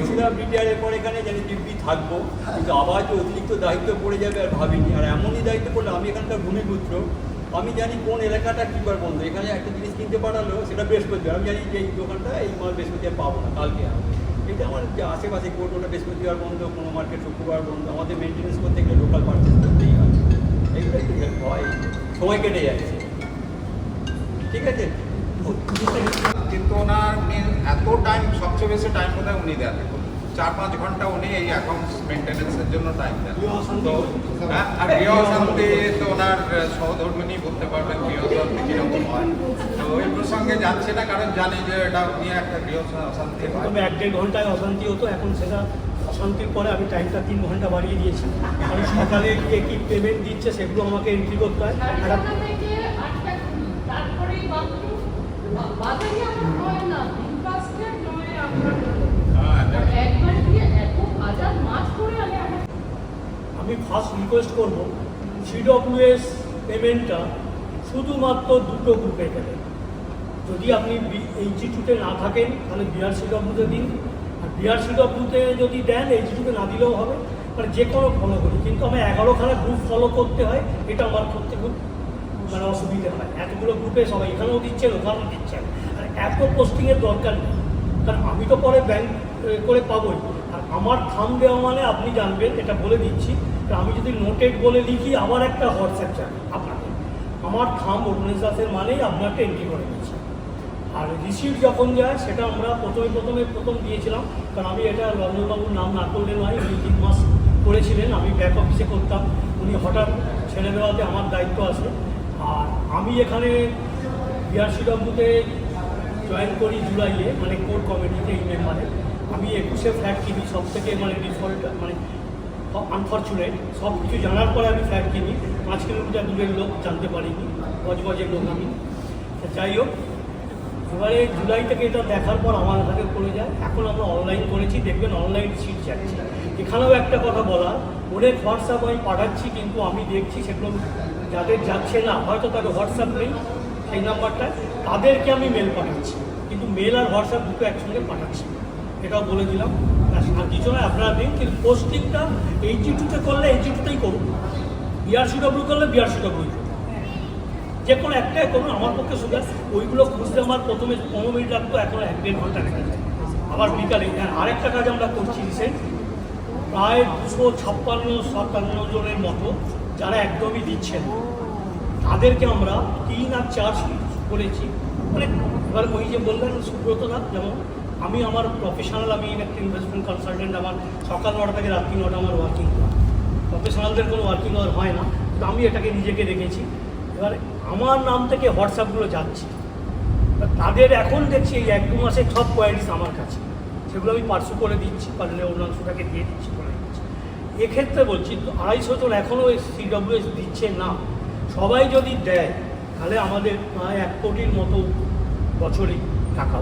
ছিলাম রিটায়ারের পর এখানে জানি দিব্যি থাকবো, কিন্তু আবার যে অতিরিক্ত দায়িত্ব পড়ে যাবে আর ভাবিনি। আর এমনই দায়িত্ব পড়লে, আমি এখানকার ভূমিপুত্র, আমি জানি কোন এলাকাটা কী বার বন্ধ। এখানে একটা জিনিস কিনতে পাঠালো, সেটা বৃহস্পতিবার, আমি জানি যে এই দোকানটা এই মাল বৃহস্পতিবার পাবো না, কালকে হবে। এটা আমার যে আশেপাশে কোর্ট, ওটা বৃহস্পতিবার বন্ধ, কোনো মার্কেট শুক্রবার বন্ধ। আমাদের মেনটেন্যান্স করতে গেলে লোকাল পারচেস করতেই হয়। এইগুলো একটু হেল্প হয়, সময় কেটে যাচ্ছে। ঠিক আছে, কিন্তু ওনার এত টাইম, সবচেয়ে বেশি টাইম বোধহয় উনি দেন, 4-5 ঘন্টা উনি এই অ্যাকাউন্টস মেনটেন্যান্সের জন্য টাইম দেন। তো হ্যাঁ, আর গৃহ শান্তি তো ওনার সহধর্মিনী বলতে পারবেন গৃহ শান্তি কীরকম হয়। তো ওই প্রসঙ্গে যাচ্ছি না, কারণ জানি যে এটা নিয়ে একটা গৃহ শান্তি হয়। প্রথমে 1-1.5 ঘন্টায় অশান্তি হতো, এখন সেটা অশান্তির পরে আমি টাইমটা 3 ঘন্টা বাড়িয়ে দিয়েছি। কারণ সকালে গিয়ে কী পেমেন্ট দিচ্ছে সেগুলো আমাকে এন্ট্রি করতে হয়। আর তারপরেই বাজারে আমার হয় না, ইন্টারেস্টেড নয় আপনার একবার দিয়ে এত হাজার মাছ করে আমি ফার্স্ট রিকোয়েস্ট করব, সিডব্লিউএস পেমেন্টটা শুধুমাত্র দুটো গ্রুপে দেবেন। যদি আপনি ইনস্টিটিউটে না থাকেন তাহলে বিআরসিডব্লিউতে দিন, আর বিআরসিডব্লিউতে যদি দেন ইনস্টিটিউটে না দিলেও হবে, মানে যে কোনো ফলো করি। কিন্তু আমার 11খানা গ্রুপ ফলো করতে হয়, এটা আমার করতে খুব মানে অসুবিধা হয়। এতগুলো গ্রুপে সবাই এখানেও দিচ্ছেন, ওখানেও দিচ্ছেন, আর এত পোস্টিংয়ের দরকার নেই। কারণ আমি তো পরে ব্যাংক করে পাবোই। আর আমার থাম দেওয়া মানে আপনি জানবেন, এটা বলে দিচ্ছি, আমি যদি নোটেড বলে লিখি আবার একটা হোয়াটসঅ্যাপ চাই আপনাকে। আমার থাম অরুণেশ দাসের মানেই আপনাকে এন্ট্রি করে দিচ্ছি। আর রিসিপ্ট যখন যায় সেটা আমরা প্রথম দিয়েছিলাম, কারণ আমি এটা রঞ্জনবাবুর নাম না করলে নয়, উনি 3 মাস করেছিলেন, আমি ব্যাক অফিসে করতাম, উনি হঠাৎ ছেড়ে দেওয়াতে আমার দায়িত্ব আছে। আর আমি এখানে বিআরসিডব্লিউতে জয়েন করি জুলাইয়ে, মানে কোর কমিটিতে এই মেম্বারে। আমি 21 ফ্ল্যাট কিনি, সব থেকে মানে ডিফল্ট, মানে আনফর্চুনেট। সব কিছু জানার পরে আমি ফ্ল্যাট কিনি, 5 কিলোমিটার দূরের লোক, জানতে পারিনি, গজগজের লোক আমি। যাই হোক, এবারে জুলাই থেকে এটা দেখার পর আমার হাতে পড়ে যায়। এখন আমরা অনলাইন করেছি, দেখবেন অনলাইন সিট যাচ্ছে। এখানেও একটা কথা বলার, অনেক হোয়াটসঅ্যাপ আমি পাঠাচ্ছি, কিন্তু আমি দেখছি সেগুলো যাদের যাচ্ছে না, হয়তো তাদের হোয়াটসঅ্যাপ নেই সেই নাম্বারটায়, তাদেরকে আমি মেল পাঠাচ্ছি, কিন্তু মেল আর হোয়াটসঅ্যাপ দুটো একসঙ্গে পাঠাচ্ছি। এটাও বলে দিলাম। আর কিছু নয়, আপনারা দিন, কিন্তু পোস্টিংটা এইচজিটুতে করলে এইচজিটুতেই করুন, বিআরসিডব্লিউ করলে বিআরসিডব্লিউ করুন, যে কোনো একটাই করুন, আমার পক্ষে সুবিধা। ওইগুলো খুঁজতে আমার প্রথমে 15 মিনিট লাগতো, এখন 1-1.5 ঘন্টা লেগে যায়। আবার বিকালে আরেকটা কাজ আমরা করছি রিসেন্ট, প্রায় 256-57 জনের মতো যারা একদমই দিচ্ছেন, তাদেরকে আমরা 3 আর 4 করেছি। মানে এবার ওই যে বললেন সুব্রতদা, যেমন আমি আমার প্রফেশনাল, আমি একটা ইনভেস্টমেন্ট কনসালটেন্ট, আমার সকাল 9টা থেকে রাত্রি 9টা আমার ওয়ার্কিং আওয়ার। প্রফেশনালদের কোনো ওয়ার্কিং আওয়ার হয় না, কিন্তু আমি এটাকে নিজেকে রেখেছি। এবার আমার নাম থেকে হোয়াটসঅ্যাপগুলো যাচ্ছে, তাদের এখন দেখছি এই 1-2 মাসে সব কোয়ারিজ আমার কাছে, সেগুলো আমি পার্সু করে দিচ্ছি, পারলে অন্যাংশটাকে দিয়ে দিচ্ছি, করে দিচ্ছি। এক্ষেত্রে বলছি 250 জন এখনও সিডব্লিউএস দিচ্ছে না। সবাই যদি দেয় তাহলে আমাদের প্রায় 1 কোটির মতো বছরে টাকা।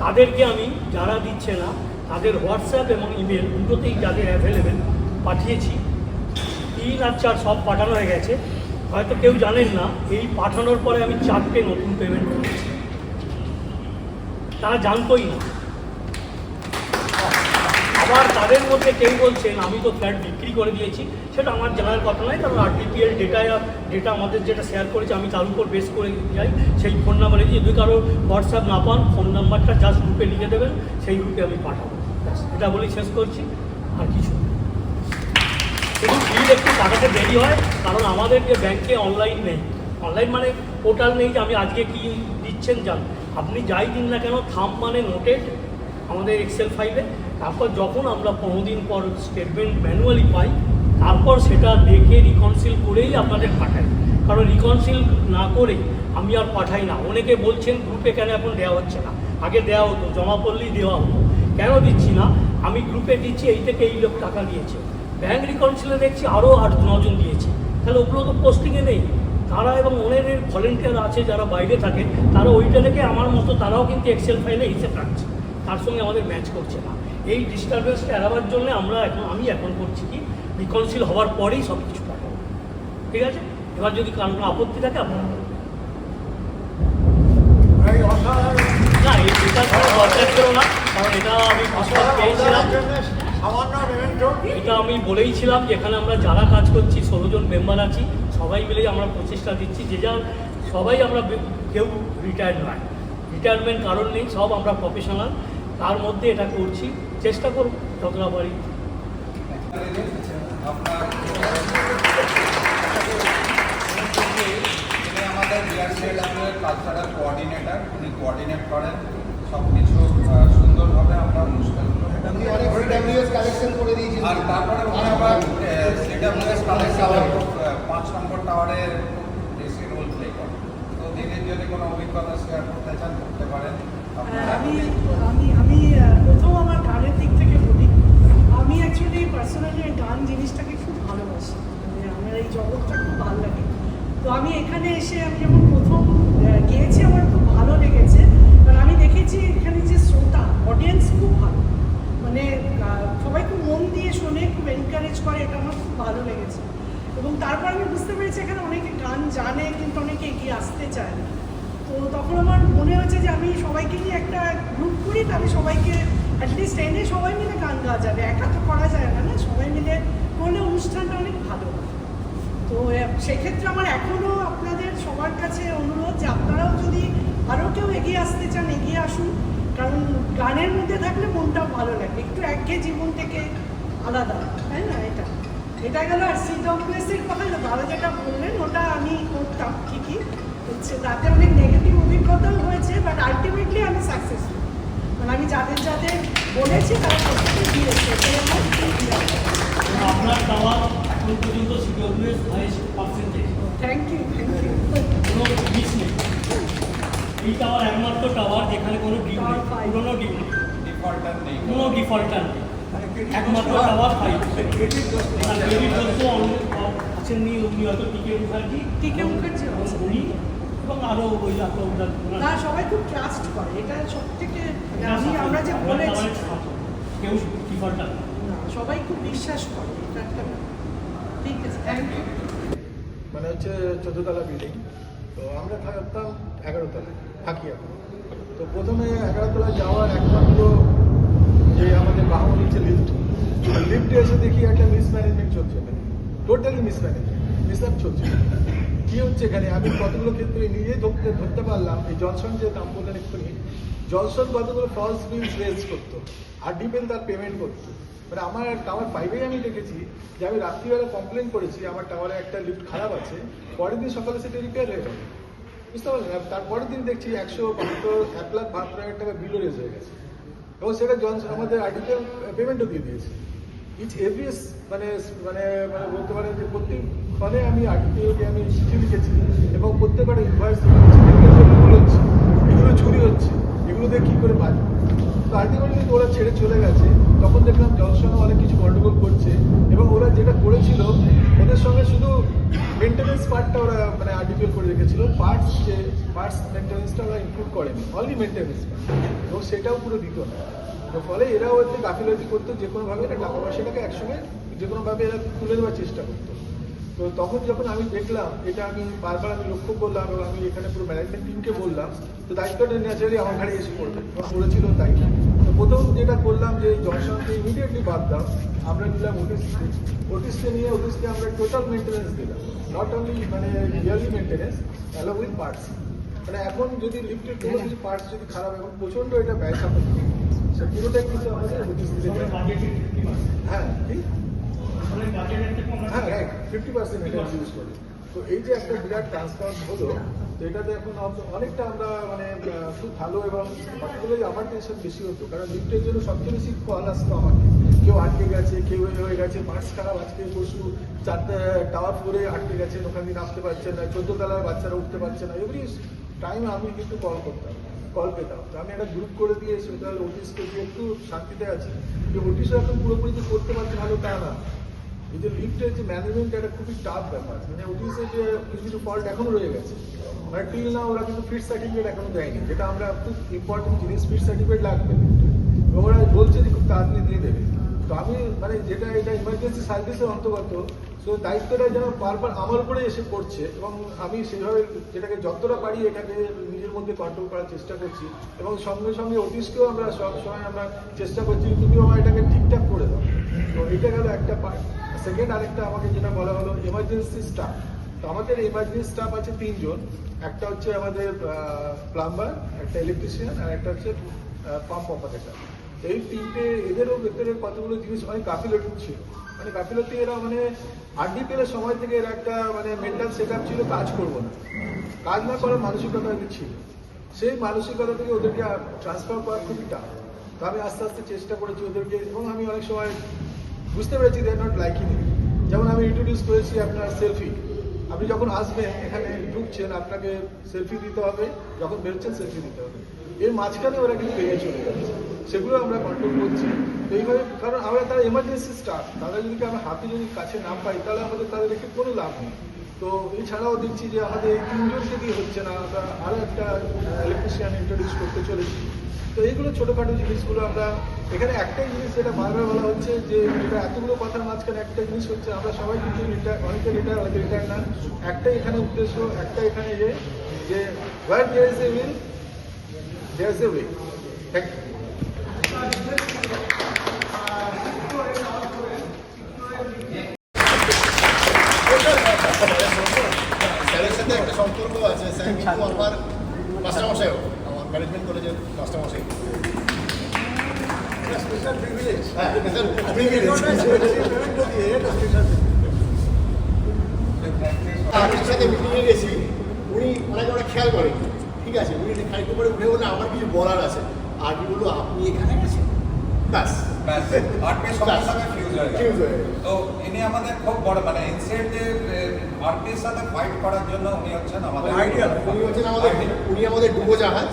তাদেরকে আমি, যারা দিচ্ছে না তাদের হোয়াটসঅ্যাপ এবং ইমেল দুটোতেই যাদের অ্যাভেলেবেল পাঠিয়েছি। 3 আর 4 সব পাঠানো হয়ে গেছে। হয়তো কেউ জানেন না, এই পাঠানোর পরে আমি 4টে নতুন পেমেন্ট করেছি, তারা জানতোই না। আবার তাদের মধ্যে কেউ বলছেন আমি তো ফ্ল্যাট বিক্রি করে দিয়েছি, সেটা আমার জানার কথা নয়, কারণ আরটিপিএল ডেটা আমাদের যেটা শেয়ার করেছে আমি তার উপর বেস করে যাই। সেই ফোন নাম্বারে যদি কারো হোয়াটসঅ্যাপ না পান, ফোন নাম্বারটা জাস্ট গ্রুপে লিখে দেবেন, সেই গ্রুপে আমি পাঠাবো। এটা বলেই শেষ করছি, আর কিছু এবং বিল একটু পাঠাতে দেরি হয়, কারণ আমাদের যে ব্যাংকে অনলাইন নেই, অনলাইন মানে পোর্টাল নেই যে আমি আজকে কি দিচ্ছেন যান। আপনি যাই দিন না কেন, থাম মানে নোটেড আমাদের এক্সেল ফাইলে। তারপর যখন আমরা 15 দিন পর স্টেটমেন্ট ম্যানুয়ালি পাই, তারপর সেটা দেখে রিকনসিল করেই আপনাদের পাঠাই। কারণ রিকনসিল না করে আমি আর পাঠাই না। অনেকে বলছেন গ্রুপে কেন এখন দেওয়া হচ্ছে না, আগে দেওয়া হতো, জমা পড়লেই দেওয়া হতো। কেন দিচ্ছি না, আমি গ্রুপে দিচ্ছি এই থেকে এই লোক টাকা দিয়েছে, ব্যাঙ্ক রিকনসিলে দেখছি আরও 8-9 জন দিয়েছে, তাহলে ওগুলো তো পোস্টিংয়ে নেই। তারা এবং ওনের ভলেন্টিয়ার আছে যারা বাইরে থাকে, তারা ওইটা থেকে আমার মতো তারাও কিন্তু এক্সেল ফাইলে হিসেব রাখছে, তার সঙ্গে আমাদের ম্যাচ করছে না। এই ডিস্টারবেন্সটা এড়াবার জন্য আমি এখন করছি কি, রিকনসিল হওয়ার পরেই সব কিছু পাঠাবো, ঠিক আছে? এবার যদি কারণ কোনো আপত্তি থাকে আপনারা বলুন। না এটা দরকার ছিল না, কারণ এটা আমি প্রস্তাব পেয়েছিলাম, এটা আমি বলেইছিলাম যে এখানে আমরা যারা কাজ করছি 16 জন মেম্বার আছি, সবাই মিলেই আমরা প্রচেষ্টা দিচ্ছি, যে যা সবাই আমরা কেউ রিটায়ার্ড নয়, রিটায়ারমেন্ট কারণ নেই, সব আমরা প্রফেশনাল, তার মধ্যে এটা করছি, চেষ্টা করব যতটা পারি। আমাদের কালচারাল কোঅর্ডিনেটর, উনি কোঅর্ডিনেট করেন সব কিছু সুন্দরভাবে আমরা অনুষ্ঠানগুলো। আপনি অনেক সিডব্লিউএস কালেকশন করে দিয়েছেন, আর তারপরে উনি আবার সিডব্লিউএস কালেকশন 5 নম্বর টাওয়ারের বেশি রোল প্লে করেন। তো দিদির যদি কোনো অভিজ্ঞতা শেয়ার করতে চান করতে পারেন। আমি প্রথম আমার গানের দিক থেকে বলি, আমি অ্যাকচুয়ালি পার্সোনালি গান জিনিসটাকে খুব ভালোবাসি, মানে আমার এই জগৎটা খুব ভালো লাগে। তো আমি এখানে এসে আমি যখন প্রথম গিয়েছি আমার খুব ভালো লেগেছে, কারণ আমি দেখেছি এখানে যে শ্রোতা অডিয়েন্স খুব ভালো, মানে সবাই খুব মন দিয়ে শোনে, খুব এনকারেজ করে, এটা আমার খুব ভালো লেগেছে। এবং তারপর আমি বুঝতে পেরেছি এখানে অনেকে গান জানে কিন্তু অনেকে এগিয়ে আসতে চায় না। তো তখন আমার মনে হচ্ছে যে আমি সবাইকে নিয়ে একটা গ্রুপ করি, তাহলে সবাইকে অ্যাটলিস্ট এনে সবাই মিলে গান গাওয়া যাবে, একা তো করা যায় না, না সবাই মিলে করলে অনুষ্ঠানটা অনেক ভালো হয়। তো সেক্ষেত্রে আমার এখনও আপনাদের সবার কাছে অনুরোধ যে আপনারাও যদি আরও কেউ এগিয়ে আসতে চান এগিয়ে আসুন, কারণ গানের মধ্যে থাকলে মনটা ভালো লাগে, একটু একঘেয়ে জীবন থেকে আলাদা, তাই না? এটা গেল। আর সিডব্লিউএসের কথা দাদা যেটা বললেন ওটা আমি করতাম ঠিকই, হচ্ছে তাতে অনেক নেগেটিভ অভিজ্ঞতাও হয়েছে, বাট আলটিমেটলি আমি সাকসেসফুল, মানে আমি যাদের যাদের বলেছি তারা প্রত্যেকে দিয়েছে, এটাই আমার আপনার টাওয়ার এখন পর্যন্ত CWS highest percentage. Thank you. কোনো মিস নেই, এই টাওয়ার একমাত্র টাওয়ার যেখানে কোনো ডিউ নেই, পুরোনো ডিউ নেই, ডিফল্টার নেই, কোনো ডিফল্টার নেই, একমাত্র টাওয়ার 5। আর ক্রেডিট বলতে আছেননি উনি, হয়তো টিকে মুখার্জি উনি এবং আরও ওই না, সবাই খুব ট্রাস্ট করে, এটা সব থেকে আমরা যে বলেছি কেউ ডিফল্টার না, সবাই খুব বিশ্বাস করে, এটা একটা ঠিক আছে। Thank you. মানে হচ্ছে 14তলা বিল্ডিং, তো আমরা থাকতাম 11তলায়, থাকি এখন। তো প্রথমে 11তলায় যাওয়ার একমাত্র যে আমাদের বাহন হচ্ছে লিফটে এসে দেখি একটা মিসম্যানেজমেন্ট চলছে, টোটালি মিসঅ্যাপ চলছে। কি হচ্ছে এখানে, আমি কতগুলো ক্ষেত্রে নিজেই ধরতে পারলাম। এই জনসন যে নাম বললেন এক্ষুনি, জনসন কতগুলো ফলস বিলস রেজ করতো, আর ডিপেন্ড তার পেমেন্ট করতো। মানে আমার টাওয়ার 5-এই আমি দেখেছি যে আমি রাত্রিবেলা কমপ্লেন করেছি আমার টাওয়ারে একটা লিফট খারাপ আছে, পরের দিন সকালে সেটা রিপেয়ার হয়ে গেল, বুঝতে পারলেন? তারপরের দিন দেখছি 1,72,00,000 টাকা বিলও রেজ হয়ে গেছে, এবং সেটা আমাদের আর্টিকেল পেমেন্টও দিয়ে দিয়েছে। এভরিএস মানে মানে মানে বলতে পারেন যে প্রত্যেক ফলে আমি আর্টিকেলকে আমি চিঠি লিখেছি, এবং প্রত্যেকবার ইনভয়েস হচ্ছে, এগুলো চুরি হচ্ছে, এগুলো দিয়ে কী করে বাঁচবে? তো আলটিমেটলি ওরা ছেড়ে চলে গেছে। তখন দেখলাম জনসনও অনেক কিছু গন্ডগোল করছে, এবং ওরা যেটা করেছিল ওদের সঙ্গে শুধু মেনটেন্যান্স পার্টটা ওরা মানে আর্টিকেল করে রেখেছিল, পার্টস মেনটেন্যান্সটা ওরা ইনক্লুড করেনি, অনলি মেনটেন্যান্স পার্ট, এবং সেটাও পুরো দিত না। তো ফলে এরাও এতে গাফিলতি করতো, যে কোনোভাবে এটা টাকা পয়সাটাকে একসঙ্গে যে কোনোভাবে এরা তুলে দেওয়ার চেষ্টা করতো। তো তখন যখন আমি দেখলাম এটা, আমি বারবার আমি লক্ষ্য করলাম, এবং আমি এখানে পুরো ম্যানেজমেন্ট টিমকে বললাম, তো দায়িত্বটা ন্যাচারালি আমার ঘাড়ে এসে পড়বে, পড়েছিল তাই। তো প্রথম যেটা করলাম যে জনসনকে ইমিডিয়েটলি বাদ দাও, আমরা নিলাম ওটিসকে নিয়ে ওটিসকে আমরা টোটাল মেনটেন্যান্স দিলাম, নট অনলি মানে yearly maintenance along with parts. মানে এখন যদি লিফটের কোনো কিছু পার্টস যদি খারাপ, এখন প্রচণ্ড এটা ব্যয় সাপেক্ষ, সে পুরোটাই কিন্তু আমাদের ওটিস দিতে চাই। হ্যাঁ কি হ্যাঁ রাইট, 50% এটা ইউজ করি। তো এই যে একটা বিরাট ট্রান্সফার হলো, তো এটাতে এখন অনেকটা আমরা মানে খুব ভালো, এবং পার্টিকুলারলি আমার টেনশন বেশি হতো, কারণ লিফটের জন্য সবচেয়ে বেশি কল আসতো আমাকে, কেউ আটকে গেছে, কেউ হয়ে গেছে, পার্টস খারাপ, আজকে পরশু 4টা টাওয়ার ফ্লোরে আটকে গেছে, ওখান দিয়ে নামতে পারছে না, 14তলার বাচ্চারা উঠতে পারছে না, এভরি টাইম আমি কিন্তু কল পেতাম। তো আমি একটা গ্রুপ করে দিয়ে সেটা ওটিসকে দিয়ে একটু শান্তিতে আছি, যে ওটিসও এখন পুরোপুরি যে করতে পারছে ভালো তা না, এই যে লিফটের যে ম্যানেজমেন্ট একটা খুবই টাফ ব্যাপার, মানে ওটিসে যে কিছু কিছু ফল্ট এখনো রয়ে গেছে, মানে টিল না ওরা কিন্তু ফিট সার্টিফিকেট এখনো দেয়নি, যেটা আমরা খুব ইম্পর্টেন্ট জিনিস, ফিট সার্টিফিকেট লাগবে এবং ওরা বলছে যে খুব তাড়াতাড়ি দিয়ে দেবে। তো আমি মানে যেটা এটা ইমার্জেন্সি সার্ভিসের অন্তর্গত, সো দায়িত্বটা যেন বারবার আমার উপরে এসে পড়ছে এবং আমি সেইভাবে যেটাকে যতটা পারি এটাকে নিজের মধ্যে কন্ট্রোল করার চেষ্টা করছি এবং সঙ্গে সঙ্গে অফিসকেও আমরা সবসময় আমরা চেষ্টা করছি তুমি আমার এটাকে ঠিকঠাক করে দাও। তো এটা গেল একটা পার্ট। সেকেন্ড আরেকটা আমাকে যেটা বলা হলো এমার্জেন্সি স্টাফ। তো আমাদের এমার্জেন্সি স্টাফ আছে 3 জন, একটা হচ্ছে আমাদের প্লাম্বার, একটা ইলেকট্রিশিয়ান আর একটা হচ্ছে পাম্প অপারেটর। এই তিনটে এদেরও ভেতরে কতগুলো জিনিস অনেক গাফিলতি ছিল, মানে গাফিলতি এরা মানে আরডিপিএলের সময় থেকে এরা একটা মানে মেন্টাল সেট আপ ছিল কাজ করবো না, কাজ না করার মানসিকতা এদের ছিল। সেই মানসিকতা থেকে ওদেরকে ট্রান্সফার করা খুবই টাফ। তো আমি আস্তে আস্তে চেষ্টা করেছি ওদেরকে এবং আমি অনেক সময় বুঝতে পেরেছি দে আর নট লাইকিং ইট। যেমন আমি ইন্ট্রোডিউস করেছি আপনার সেলফি, আপনি যখন আসবেন এখানে ঢুকছেন আপনাকে সেলফি দিতে হবে, যখন বেরোচ্ছেন সেলফি দিতে হবে, এর মাঝখানে ওরা কিন্তু বেরিয়ে চলে যাচ্ছে, সেগুলো আমরা কন্ট্রোল করছি। তো এইভাবে, কারণ আমরা তারা এমার্জেন্সি স্টাফ, তারা যদি আমরা হাতে যদি কাছে না পাই তাহলে আমাদের তাদের রেখে কোনো লাভ নেই। তো এছাড়াও দেখছি যে আমাদের এই 3 জনকে দিয়ে হচ্ছে না, আমরা আরও একটা ইলেকট্রিশিয়ান ইন্ট্রোডিউস করতে চলেছি। তো এইগুলো ছোটোখাটো জিনিসগুলো আমরা এখানে একটাই জিনিস যেটা বারবার বলা হচ্ছে যে এটা এতগুলো কথার মাঝখানে একটা জিনিস হচ্ছে আমরা সবাই কিন্তু অনেকে রিটায়ার অনেকে রিটায়ার না, একটাই এখানে উদ্দেশ্য, একটা এখানে যে where there is a will there is a way. Thank you. স্যারের সাথে একটা সম্পর্ক আছে, স্যার কিন্তু আমার মাস্টারমশাইও, আমার ম্যানেজমেন্ট কলেজের মাস্টারমশাই। Special privilege. হ্যাঁ, আমার সাথে মিটিংয়ে গেছি, উনি অনেক খেয়াল করেন, ঠিক আছে, উনি খানিকটা পরে উঠে বললেন আমার কিছু বলার আছে, আর কি বললো আপনি এখানে গেছেন, ব্যাস আরপিএস সঙ্গে সঙ্গে ফিউজ হয়ে ফিউজ গেল। হয়ে গেল। তো ইনি আমাদের খুব বড় মানে ইনসেট যে আরপিএস সাথে ফাইট করার জন্য উনি হচ্ছেন আমাদের উনি আমাদের ডুবোজাহাজ,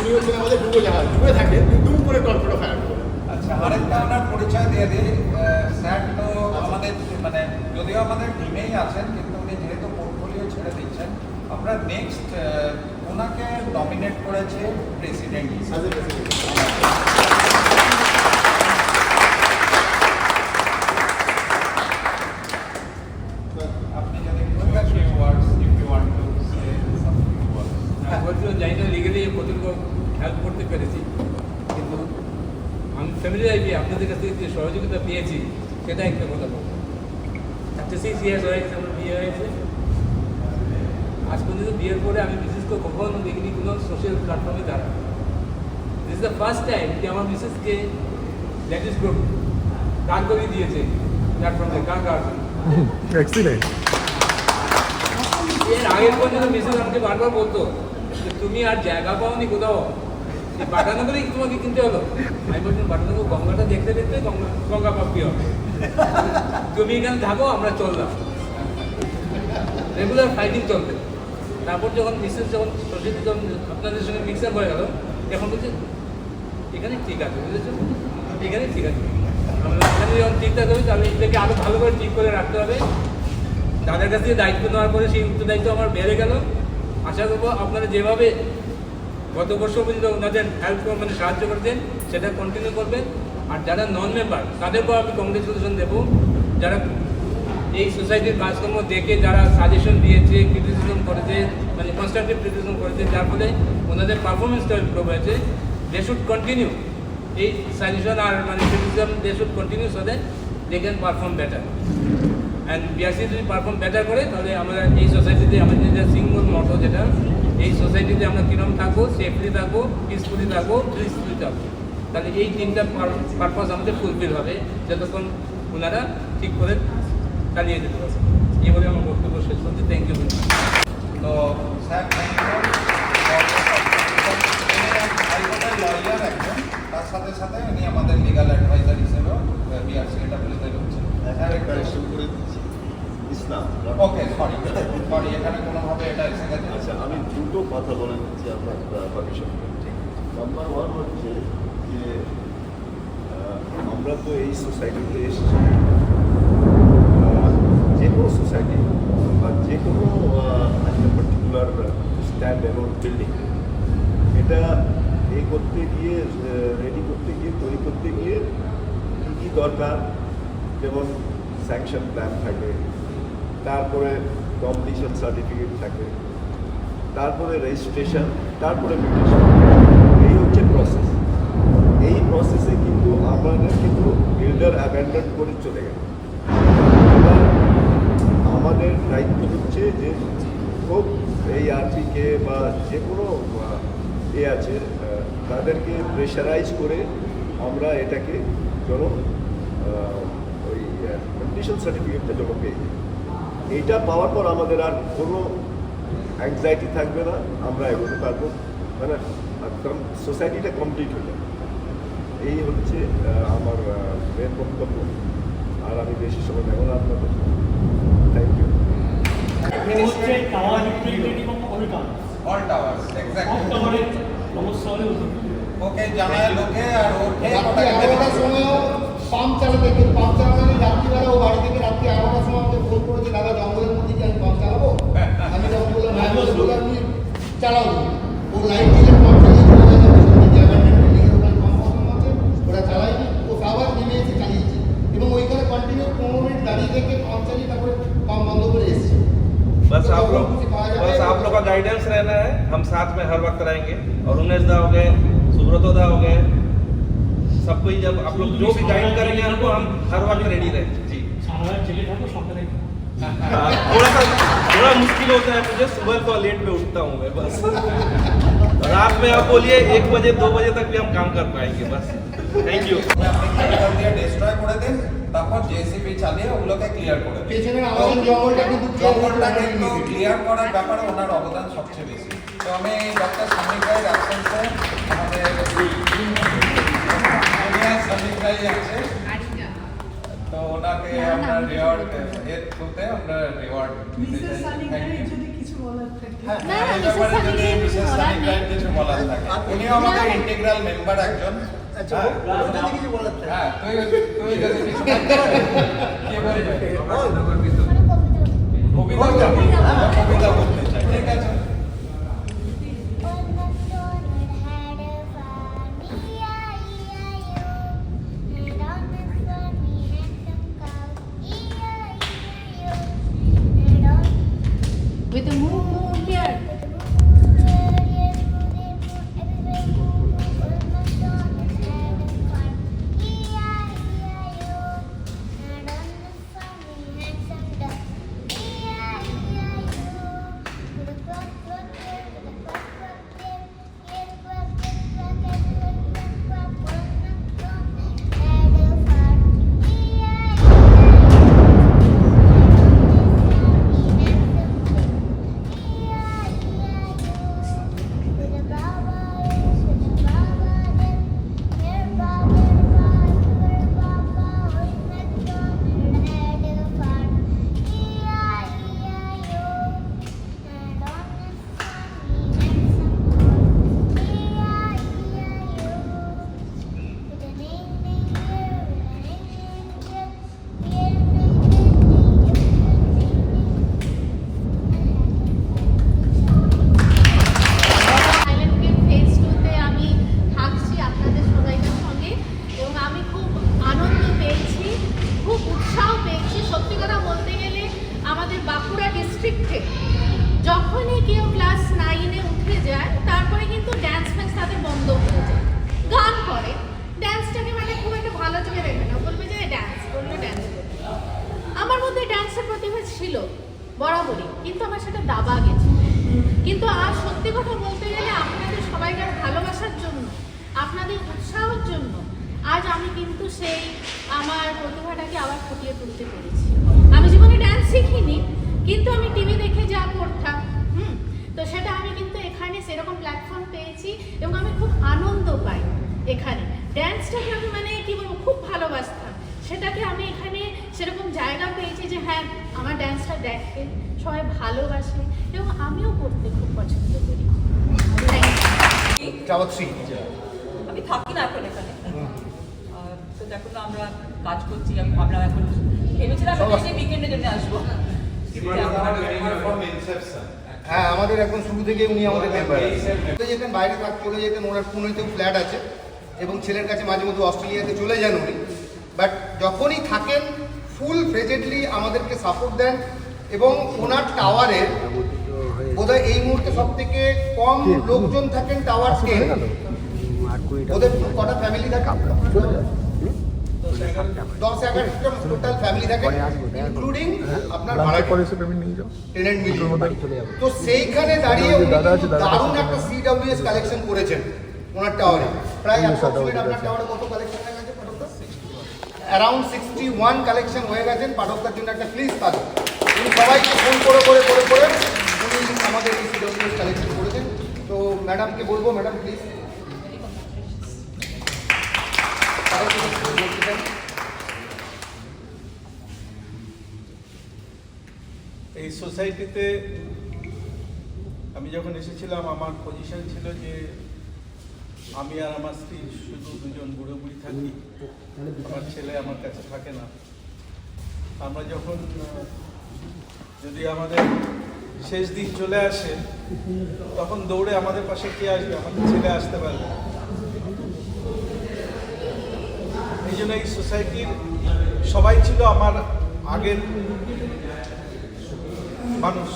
উনি হচ্ছেন আমাদের ডুবোজাহাজ, ডুবে থাকেন দুম করে টর্পেডো ফায়ার করে। আচ্ছা, আরেকটা ওনার পরিচয় দিয়ে দিই। স্যার তো আমাদের মানে যদিও আমাদের টিমেই আছেন, কিন্তু উনি যেহেতু পোর্টফোলিও ছেড়ে দিচ্ছেন, আমরা নেক্সট ওনাকে নমিনেট করেছে প্রেসিডেন্ট হিসেবে। আপনি যদি few words if you want to say something words. বলছিলাম জানি না লিগেলি কতটুকু হেল্প করতে পেরেছি, কিন্তু আমি ফ্যামিলি আপনাদের কাছ থেকে যে সহযোগিতা পেয়েছি সেটা একটা কথা বলবো। 36 ইয়ার্স হয়ে গেছে আমার বিয়ে হয়েছে, আজ পর্যন্ত বিয়ের পরে আমি বিশেষ করে কখনো দেখিনি কোনো সোশ্যাল প্ল্যাটফর্মে দাঁড়ানো। This is the first time যে আমার মিসেসকে লেডিস গ্রুপ গান করিয়ে দিয়েছে প্ল্যাটফর্মে গান গাওয়ার জন্য। এর আগের পর্যন্ত মিসেস আমাকে বারবার বলতো যে তুমি আর জায়গা পাওনি কোথাও, এই পাটানগরেই তোমাকে কিনতে হলো। আমি বলছিলাম পাটানগর গঙ্গাটা দেখতে দেখতে গঙ্গা প্রাপ্তি হবে, তুমি এখানে থাকো আমরা চললাম। রেগুলার ফাইটিং চলবে। তারপর যখন মিসেস যখন সোসাইটি যখন আপনাদের সঙ্গে মিক্সার হয়ে গেল, এখন বলছে এখানে ঠিক আছে, বুঝেছো, এখানে ঠিক আছে। আমরা এখানে যখন ঠিক থাকতে হবে তাহলে এটাকে আরও ভালো করে ঠিক করে রাখতে হবে। তাদের কাছ থেকে দায়িত্ব নেওয়ার পরে সেই উত্তরদায়িত্ব আমার বেড়ে গেল। আশা করবো আপনারা যেভাবে গত বছর পর্যন্ত ওনাদের হেল্প মানে সাহায্য করতেন সেটা কন্টিনিউ করবেন। আর যারা নন মেম্বার তাদেরকেও আমি কংগ্রেচুলেশন দেবো, যারা এই সোসাইটির কাজকর্ম দেখে যারা সাজেশন দিয়েছে, ক্রিটিসিজম করেছে, মানে কনস্ট্রাকটিভ ক্রিটিসিজম করেছে, যার ফলে ওনাদের পারফরমেন্সটা ইমপ্রুভ হয়েছে। দে শুড কন্টিনিউ এই সাজেশন আর মানে criticism, they should continue so that they can perform better. And BRC যদি পারফর্ম বেটার করে তাহলে আমরা এই সোসাইটিতে আমাদের যে সিঙ্গল মটো যেটা, এই সোসাইটিতে আমরা কীরকম থাকবো, সেফলি থাকবো, পিসফুলি থাকবো, পিসফুলি থাকবো, তাহলে এই তিনটা পারপাস আমাদের ফুলফিল হবে যতক্ষণ ওনারা ঠিক করে চালিয়ে যেতে পারবে। এই বলে আমার বক্তব্য শেষ করছি। Thank you. তো স্যার থ্যাংক ইউ। লয়ার একজন, তার সাথে সাথে উনি আমাদের লিগাল অ্যাডভাইজার হিসেবেও বিআরসিএডব্লিউতে রয়েছেন। ইসলাম। ওকে, সরি, এখানে কোনোভাবে এটা এসে গেছে। আচ্ছা, আমি দুটো কথা বলে দিচ্ছি আপনার পারমিশন। নাম্বার 1 হচ্ছে যে আমরা তো এই সোসাইটিতে এসেছি সোসাইটি বা যে কোনো একটা পার্টিকুলার স্ট্যান্ড অ্যালোন বিল্ডিং, এটা করতে গিয়ে রেডি করতে গিয়ে তৈরি করতে গিয়ে কী কী দরকার, যেমন স্যাংশন প্ল্যান থাকে, তারপরে কম্পিটিশন সার্টিফিকেট থাকে, তারপরে রেজিস্ট্রেশন, তারপরে মিউটেশন। এই হচ্ছে প্রসেস। এই প্রসেসে কিন্তু আমাদের কিন্তু বিল্ডার অ্যাবেন্ডন করে চলে গেল। এবার আমাদের দায়িত্ব হচ্ছে যে খুব এই আরপিকে বা যে কোনো আছে তাদেরকে প্রেশারাইজ করে আমরা এটাকে যেন ওই কন্ডিশন সার্টিফিকেটটা যেন পেয়ে যাই। এইটা পাওয়ার পর আমাদের আর কোনো অ্যাংজাইটি থাকবে না, আমরা এগোতে পারবো, মানে সোসাইটিটা কমপ্লিট হয়ে যাবে। এই হচ্ছে আমার মেন বক্তব্য। আর আমি বেশি সময় নেব না আপনাদের। Thank you. হচ্ছে tower representative of all tower. All towers exactly. টাওয়ারের সমস্যা হলে ওকে জানায় লোকে আর ওকে রাত্রি 11টার সময়ও পাম্প চালাতে, কিন্তু পাম্প চালানো রাত্রিবেলা ও বাড়ি থেকে রাত্রি 11টার সময় আমাকে ফোন করেছে, দাদা জঙ্গলের মধ্যে কি আমি পাম্প চালাবো? আমি যখন বললাম হ্যাঁ, বলে আপনি চালাবো। ও লাইট দিলে পাম্প চালিয়ে চলে গেছে, বিল্ডিংয়ের ওখানে পাম্প বসানো আছে, ওরা চালায়নি, ও আবার নেমে এসে চালিয়েছে এবং ওইখানে কন্টিনিউ 15 মিনিট দাঁড়িয়ে থেকে পাম্প চালিয়ে তারপরে পাম্প বন্ধ করে এসেছে। बस आप लोग का गाइडेंस रहना है, हम साथ में हर वक्त रहेंगे। और उन्मेश दा हो गए, सुब्रतो दा हो गए, सबको ही जब आप लोग जो भी गाइड करेंगे हमको, हम हर वक्त रेडी रहेंगे। जी সারা জেলে থাকো, সকালে थोड़ा मुश्किल होता है मुझे, सुबह तो लेट में उठता हूँ मैं बस। रात में आप बोलिए 1 बजे 2 बजे तक भी हम काम कर पाएंगे बस। Thank you. ডিস্ট্রয় করে দিন, তারপর জেসিবি চালিয়ে ওগুলোকে ক্লিয়ার করে দিন। পেছনের আমাদের জঙ্গলটা কিন্তু জঙ্গলটা কিন্তু ক্লিয়ার করার ব্যাপারে ওনার অবদান সবচেয়ে বেশি। তো আমি ডক্টর সমীর রায়ের অ্যাবসেন্সে আমাদের জুনিয়র সমীর রায় আছে, তো ওনাকে আমরা রিওয়ার্ড এর থ্রুতে আমরা রিওয়ার্ড দিতে মিসেস চাই। সানিকারের যদি কিছু বলার থাকে। না, এই মিসেস ব্যাপারে যদি সানিকারের কিছু মিসেস বলার সানিকার নেই। কিছু বলার থাকে, উনিও আমাদের ইন্টিগ্রাল মেম্বার একজন। আচ্ছা, যদি কিছু বলার থাকে। হ্যাঁ, তুই যদি কিছু কে বলবে? কবিতা বলতে চাই, ঠিক আছে। With the moo here. যখনই কেউ ক্লাস 9-এ উঠে যায়, তারপরে কিন্তু ড্যান্স ফ্যান্স তাদের বন্ধ হয়ে যায়। গান করে, ড্যান্সটাকে মানে খুব একটা ভালো চোখে দেখবে না, বলবে যে ড্যান্স করলো, ড্যান্স করলো। আমার মধ্যে ড্যান্সের প্রতিভা ছিল বরাবরই, কিন্তু আমার সেটা দাবা গেছে। কিন্তু আর সত্যি কথা বলতে গেলে আপনাদের সবাইকার ভালোবাসার জন্য, আপনাদের উৎসাহের জন্য আজ আমি কিন্তু সেই আমার প্রতিভাটাকে আবার ফুটিয়ে তুলতে পেরেছি। আমি জীবনে ড্যান্স শিখিনি, কিন্তু আমি টিভি দেখে যা করতাম, তো সেটা আমি কিন্তু এখানে সেরকম প্ল্যাটফর্ম পেয়েছি এবং আমি খুব আনন্দ পাই এখানে। ড্যান্সটাকে আমি মানে কি বলবো, খুব ভালোবাসতাম, সেটাকে আমি এখানে সেরকম জায়গা পেয়েছি যে হ্যাঁ আমার ড্যান্সটা দেখে সবাই ভালোবাসে এবং আমিও করতে খুব পছন্দ করি। আমি থাকি না এখন এখানে, তো দেখুন আমরা কাজ করছি। আমি ভাবলাম এখন ভেবেছিলাম সেই উইকেন্ডের জন্য আসবো, হ্যাঁ, আমাদের এখন শুরু থেকে উনি আমাদের মেম্বার চলে যেতেন, বাইরে চলে যেতেন, ওনার পুনেতেও ফ্ল্যাট আছে এবং ছেলের কাছে মাঝে মধ্যে অস্ট্রেলিয়াতে চলে যান উনি। বাট যখনই থাকেন ফুল ফ্রেজেন্টলি আমাদেরকে সাপোর্ট দেন এবং ওনার টাওয়ারের বোধহয় এই মুহূর্তে সব থেকে কম লোকজন থাকেন টাওয়ারকে। ওদের কটা ফ্যামিলি থাকে? 10-11টা টোটাল ফ্যামিলি থাকে, ইনক্লুডিং আপনার ভাড়া টেনেন্ট মিলিয়ে। তো সেইখানে দাঁড়িয়ে উনি দারুণ একটা CWS কালেকশন করেছেন ওনার টাওয়ারে। প্রায় আপনার টাওয়ারে কত কালেকশন হয়ে গেছে পাঠকদা? অ্যারাউন্ড 61 কালেকশন হয়ে গেছেন। পাঠকদার জন্য একটা প্লিজ তাদের উনি সবাইকে ফোন করে উনি আমাদের এই CWS কালেকশন করেছেন। তো ম্যাডামকে বলবো, ম্যাডাম প্লিজ এই সোসাইটিতে আমি যখন এসেছিলাম আমার পজিশন ছিল যে আমি আর আমার স্ত্রী শুধু দুজন বুড়ো বুড়ি থাকি, আমার ছেলে আমার কাছে থাকে না। আমরা যখন যদি আমাদের শেষ দিন চলে আসে তখন দৌড়ে আমাদের পাশে কে আসবে? আমাদের ছেলে আসতে পারবে। এই জন্য এই সোসাইটির সবাই ছিল আমার আগের মানুষ।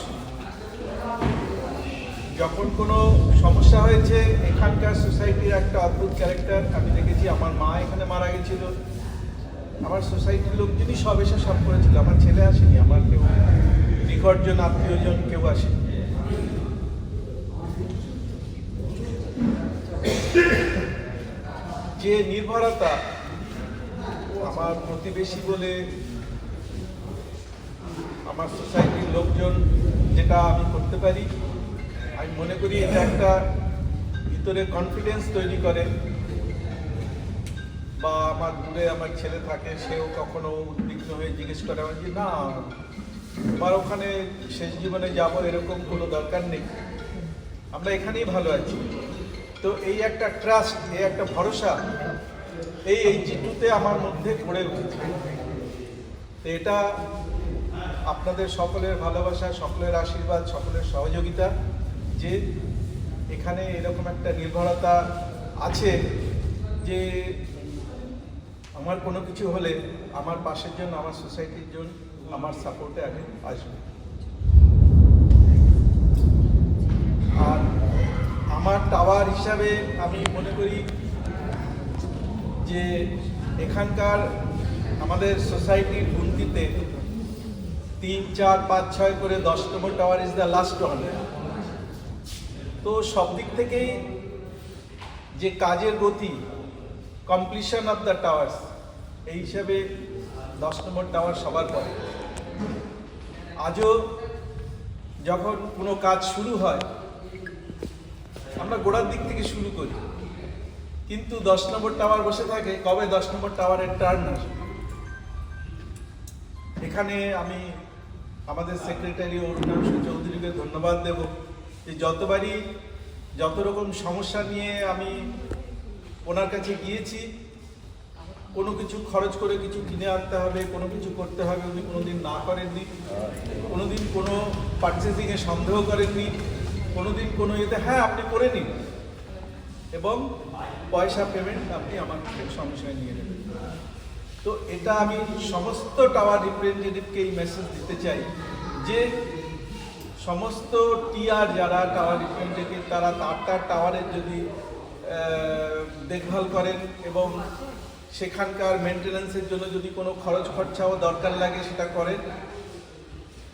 যখন কোনো সমস্যা হয়েছে এখানকার সোসাইটির একটা অদ্ভুত ক্যারেক্টার আমি দেখেছি। আমার মা এখানে মারা গেছিল, আমার সোসাইটির লোকজনই সব এসে সব করেছিল। আমার ছেলে আসেনি, আমার কেউ নিকটজন আত্মীয়জন কেউ আসেনি। যে নির্ভরতা আমার প্রতিবেশী বলে আমার সোসাইটির লোকজন যেটা আমি করতে পারি, আমি মনে করি এটা একটা ভিতরে কনফিডেন্স তৈরি করে। বা আমার দূরে আমার ছেলে থাকে, সেও কখনো উদ্বিগ্ন হয়ে জিজ্ঞেস করে আমার যে না আমার ওখানে শেষ জীবনে যাব এরকম কোনো দরকার নেই, আমরা এখানেই ভালো আছি। তো এই একটা ট্রাস্ট, এই একটা ভরসা এই জিটুতে আমার মধ্যে গড়ে উঠেছে। তো এটা আপনাদের সকলের ভালোবাসা, সকলের আশীর্বাদ, সকলের সহযোগিতা যে এখানে এরকম একটা নির্ভরতা আছে যে আমার কোনো কিছু হলে আমার পাশের জন্য, আমার সোসাইটির জন্য আমার সাপোর্টে আগে আসবে। আর আমার টাওয়ার হিসাবে আমি মনে করি যে এখানকার আমাদের সোসাইটির গুনতিতে 3, 4, 5, 6 করে 10 নম্বর tower is the last one. তো সব দিক থেকেই যে কাজের গতি, কমপ্লিশন অফ দ্য টাওয়ার্স, এই হিসাবে 10 নম্বর টাওয়ার সবার পরে। আজও যখন কোনো কাজ শুরু হয় আমরা গোড়ার দিক থেকে শুরু করি, কিন্তু 10 নম্বর টাওয়ার বসে থাকে কবে 10 নম্বর টাওয়ারের টার্ন আসবে। এখানে আমি আমাদের সেক্রেটারি অরুণাংশু চৌধুরীকে ধন্যবাদ দেব যে যতবারই যত রকম সমস্যা নিয়ে আমি ওনার কাছে গিয়েছি, কোনো কিছু খরচ করে কিছু কিনে আনতে হবে, কোনো কিছু করতে হবে, উনি কোনোদিন না করেননি। কোনোদিন কোনো পারচেসিংয়ে সন্দেহ করেননি, কোনোদিন কোনো ইয়েতে হ্যাঁ আপনি করে নিন এবং পয়সা পেমেন্ট আপনি আমার সমস্যায় নিয়ে নেবেন। তো এটা আমি সমস্ত টাওয়ার রিপ্রেজেন্টেটিভকে এই মেসেজ দিতে চাই যে সমস্ত টিআর যারা টাওয়ার রিপ্রেজেন্টেটিভ তারা তার টাওয়ারের যদি দেখভাল করেন এবং সেখানকার মেনটেন্যান্সের জন্য যদি কোনো খরচ খরচাও দরকার লাগে সেটা করেন,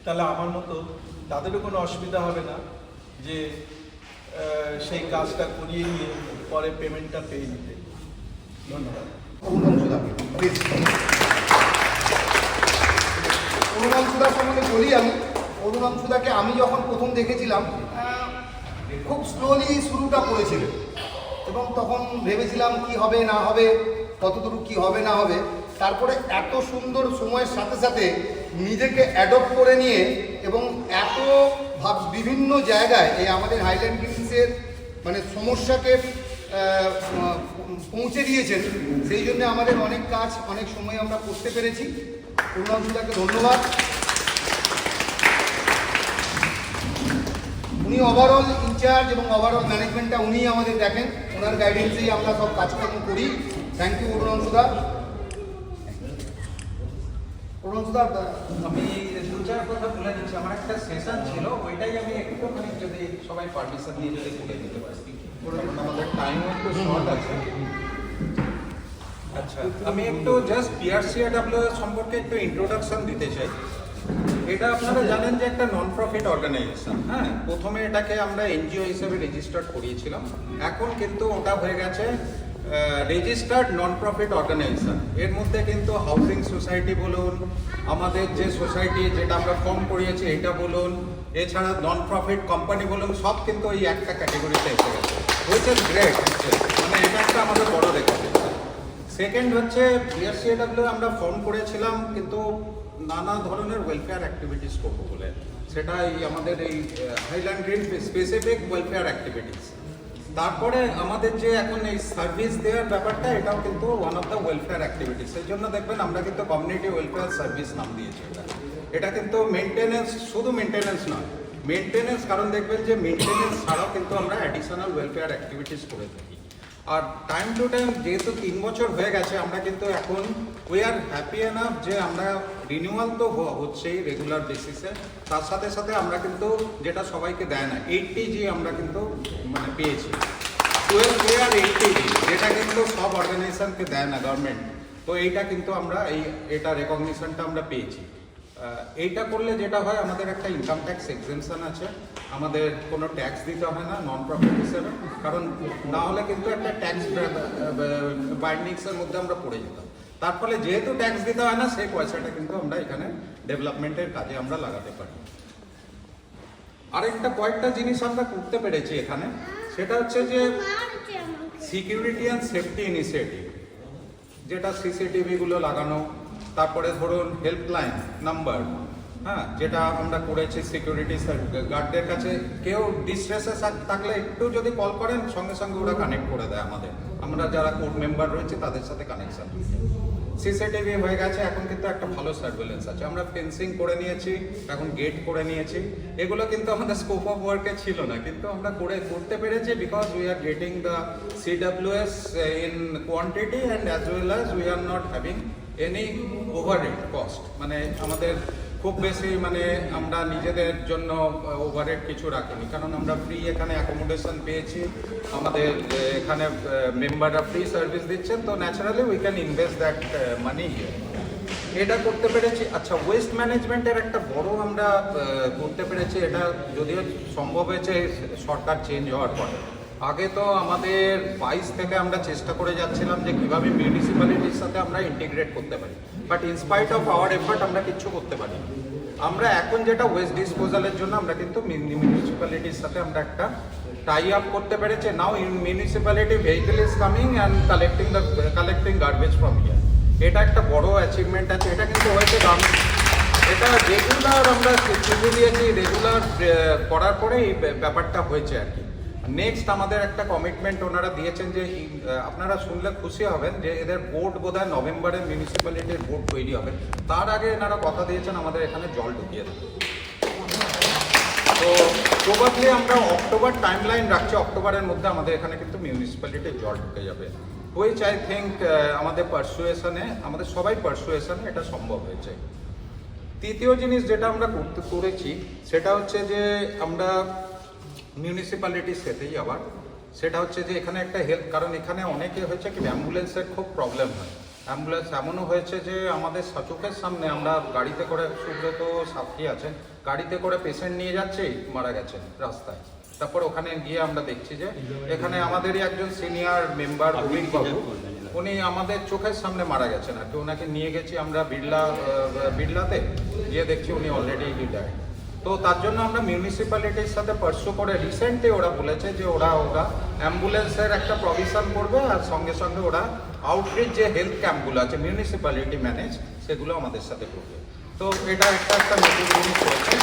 তাহলে আমার মতো তাদেরও কোনো অসুবিধা হবে না যে সেই কাজটা করিয়ে নিয়ে পরে পেমেন্টটা পেয়ে নিতে। ধন্যবাদ। অরুণাংশুদার সম্বন্ধে বলি আমি। অরুণাংশুদাকে আমি যখন প্রথম দেখেছিলাম খুব স্লোলি শুরুটা করেছিলেন এবং তখন ভেবেছিলাম কি হবে না হবে, কতটুকু কি হবে না হবে। তারপরে এত সুন্দর সময়ের সাথে সাথে নিজেকে অ্যাডপ্ট করে নিয়ে এবং এত বিভিন্ন জায়গায় এই আমাদের হাইল্যান্ড গ্রিনসের মানে সমস্যাকে পৌঁছে দিয়েছেন। সেই জন্য আমাদের অনেক কাজ অনেক সময় আমরা করতে পেরেছি। অরুণাংশুদাকে ধন্যবাদ। উনি ওভারঅল ইনচার্জ এবং ওভারঅল ম্যানেজমেন্টটা উনিই আমাদের দেখেন, ওনার গাইডেন্সেই আমরা সব কাজকর্ম করি। Thank you অরুণাংশুদা। অরুণাংশুদা, আমি দু চার কথা বলে দিচ্ছি, আমার একটা সেশন ছিল, ওইটাই আমি একটুখানি যদি সবাই পারমিশন নিয়ে যদি বলে দিতে পারি, কারণ আমাদের টাইম একটু শর্ট আছে। আচ্ছা, আমি একটু জাস্ট PRCAW সম্পর্কে একটু ইন্ট্রোডাকশন দিতে চাই। এটা আপনারা জানেন যে একটা নন প্রফিট অর্গানাইজেশন। হ্যাঁ, প্রথমে এটাকে আমরা এনজিও হিসেবে রেজিস্টার্ড করিয়েছিলাম, এখন কিন্তু ওটা হয়ে গেছে রেজিস্টার্ড নন প্রফিট অর্গানাইজেশন। এর মধ্যে কিন্তু হাউজিং সোসাইটি বলুন, আমাদের যে সোসাইটি যেটা আমরা ফর্ম করিয়েছি এটা বলুন, এছাড়া নন প্রফিট কোম্পানি বলুন, সব কিন্তু এই একটা ক্যাটেগরিতে এসে গেছে, হুইচ ইজ গ্রেট। মানে এটা একটা আমাদের বড় রেকর্ড। সেকেন্ড হচ্ছে PRCAW আমরা ফর্ম করেছিলাম কিন্তু নানা ধরনের ওয়েলফেয়ার অ্যাক্টিভিটিস করবো বলে, সেটা এই আমাদের এই highland green specific welfare activities. তারপরে আমাদের যে এখন এই সার্ভিস দেওয়ার ব্যাপারটা, এটাও কিন্তু one of the welfare activities. সেই জন্য দেখবেন আমরা কিন্তু কমিউনিটি ওয়েলফেয়ার সার্ভিস নাম দিয়েছি এটা কিন্তু মেনটেনেন্স, শুধু মেনটেনেন্স নয়, মেনটেনেন্স, কারণ দেখবেন যে মেনটেনেন্স ছাড়াও কিন্তু আমরা অ্যাডিশনাল ওয়েলফেয়ার অ্যাক্টিভিটিস করে থাকি। আর টাইম টু টাইম যেহেতু 3 বছর হয়ে গেছে, আমরা কিন্তু এখন উই আর হ্যাপি এনাফ যে আমরা রিনিউয়াল তো হচ্ছেই রেগুলার বেসিসে, তার সাথে সাথে আমরা কিন্তু যেটা সবাইকে দেয় না 80G আমরা কিন্তু মানে পেয়েছি, 12A আর 80G, যেটা কিন্তু সব অর্গানাইজেশনকে দেয় না গভর্নমেন্ট। তো এইটা কিন্তু আমরা এটা রেকগনিশনটা আমরা পেয়েছি। এইটা করলে যেটা হয়, আমাদের একটা ইনকাম ট্যাক্স এক্সেমশন আছে, আমাদের কোনো ট্যাক্স দিতে হয় না নন প্রফিট হিসেবে, কারণ না হলে কিন্তু একটা ট্যাক্স বাইন্ডিংসের মধ্যে আমরা পড়ে যেতাম। তার ফলে যেহেতু ট্যাক্স দিতে হয় না, সেই পয়সাটা কিন্তু আমরা এখানে ডেভেলপমেন্টের কাজে আমরা লাগাতে পারি। আরেকটা কয়েকটা জিনিস আমরা করতে পেরেছি এখানে, সেটা হচ্ছে যে সিকিউরিটি অ্যান্ড সেফটি ইনিশিয়েটিভ, যেটা CCTV-গুলো লাগানো, তারপরে ধরুন হেল্পলাইন নাম্বার, হ্যাঁ, যেটা আমরা করেছি সিকিউরিটি গার্ডদের কাছে। কেউ ডিস্ট্রেসে থাকলে একটু যদি কল করেন, সঙ্গে সঙ্গে ওরা কানেক্ট করে দেয় আমরা যারা কোর্ট মেম্বার রয়েছে তাদের সাথে কানেকশন। CCTV হয়ে গেছে, এখন কিন্তু একটা ভালো সার্ভেলেন্স আছে। আমরা ফেন্সিং করে নিয়েছি, এখন গেট করে নিয়েছি। এগুলো কিন্তু আমাদের স্কোপ অফ ওয়ার্কে ছিল না, কিন্তু আমরা করতে পেরেছি because we are getting the CWS in quantity and as well as we are not having any overhead cost. মানে আমাদের খুব বেশি মানে আমরা নিজেদের জন্য ওভারহেড কিছু রাখিনি, কারণ আমরা ফ্রি এখানে অ্যাকোমোডেশন পেয়েছি, আমাদের এখানে মেম্বাররা ফ্রি সার্ভিস দিচ্ছেন, তো naturally we can invest that money here. এটা করতে পেরেছি। আচ্ছা, ওয়েস্ট ম্যানেজমেন্টের একটা বড় আমরা করতে পেরেছি, এটা যদিও সম্ভব হয়েছে সরকার চেঞ্জ হওয়ার পরে। আগে তো আমাদের 22 থেকে আমরা চেষ্টা করে যাচ্ছিলাম যে কীভাবে মিউনিসিপ্যালিটির সাথে আমরা ইন্টিগ্রেট করতে পারি, but in spite of our effort আমরা কিচ্ছু করতে পারি। আমরা এখন যেটা ওয়েস্ট ডিসপোজালের জন্য আমরা কিন্তু মিউনিসিপ্যালিটির সাথে আমরা একটা টাই আপ করতে পেরেছি। Now municipality vehicle is coming and collecting garbage from here. এটা একটা বড় অ্যাচিভমেন্ট আছে। এটা কিন্তু হয়েছে এটা রেগুলার আমরা চিঠি দিয়েছি, রেগুলার করার পরে এই ব্যাপারটা হয়েছে আর কি। নেক্সট আমাদের একটা কমিটমেন্ট ওনারা দিয়েছেন যে আপনারা শুনলে খুশি হবেন যে এদের বোর্ড বোধহয় নভেম্বরে মিউনিসিপ্যালিটির বোর্ড তৈরি হবে, তার আগে এনারা কথা দিয়েছেন আমাদের এখানে জল ঢুকিয়ে দেবে। তো প্রবাবলি আমরা অক্টোবর টাইমলাইন রাখছি, অক্টোবরের মধ্যে আমাদের এখানে কিন্তু মিউনিসিপ্যালিটির জল ঢুকে যাবে, হুইচ আই থিঙ্ক আমাদের পারসুয়েশনে, আমাদের সবাই পারসুয়েশনে এটা সম্ভব হয়েছে। তৃতীয় জিনিস যেটা আমরা করেছি সেটা হচ্ছে যে আমরা মিউনিসিপ্যালিটির সাথেই আবার সেটা হচ্ছে যে এখানে একটা হেল্প, কারণ এখানে অনেকে হয়েছে কি অ্যাম্বুলেন্সের খুব প্রবলেম হয়। অ্যাম্বুলেন্স এমনও হয়েছে যে আমাদের চোখের সামনে আমরা গাড়িতে করে, সুব্রত সাথী আছেন, গাড়িতে করে পেশেন্ট নিয়ে যাচ্ছেই মারা গেছেন রাস্তায়। তারপর ওখানে গিয়ে আমরা দেখছি যে এখানে আমাদেরই একজন সিনিয়র মেম্বার বাবু, উনি আমাদের চোখের সামনে মারা গেছেন আর কি। ওনাকে নিয়ে গেছি আমরা বিড়লাতে, গিয়ে দেখছি উনি অলরেডি রিটায়ার্ড। তো তার জন্য আমরা মিউনিসিপ্যালিটির সাথে পার্সু করে রিসেন্টলি ওরা বলেছে যে ওরা অ্যাম্বুলেন্সের একটা প্রভিশন করবে, আর সঙ্গে সঙ্গে ওরা আউটরিচ যে হেলথ ক্যাম্পগুলো আছে মিউনিসিপ্যালিটি ম্যানেজ, সেগুলো আমাদের সাথে করবে। তো এটা একটা নতুন জিনিস হয়েছে।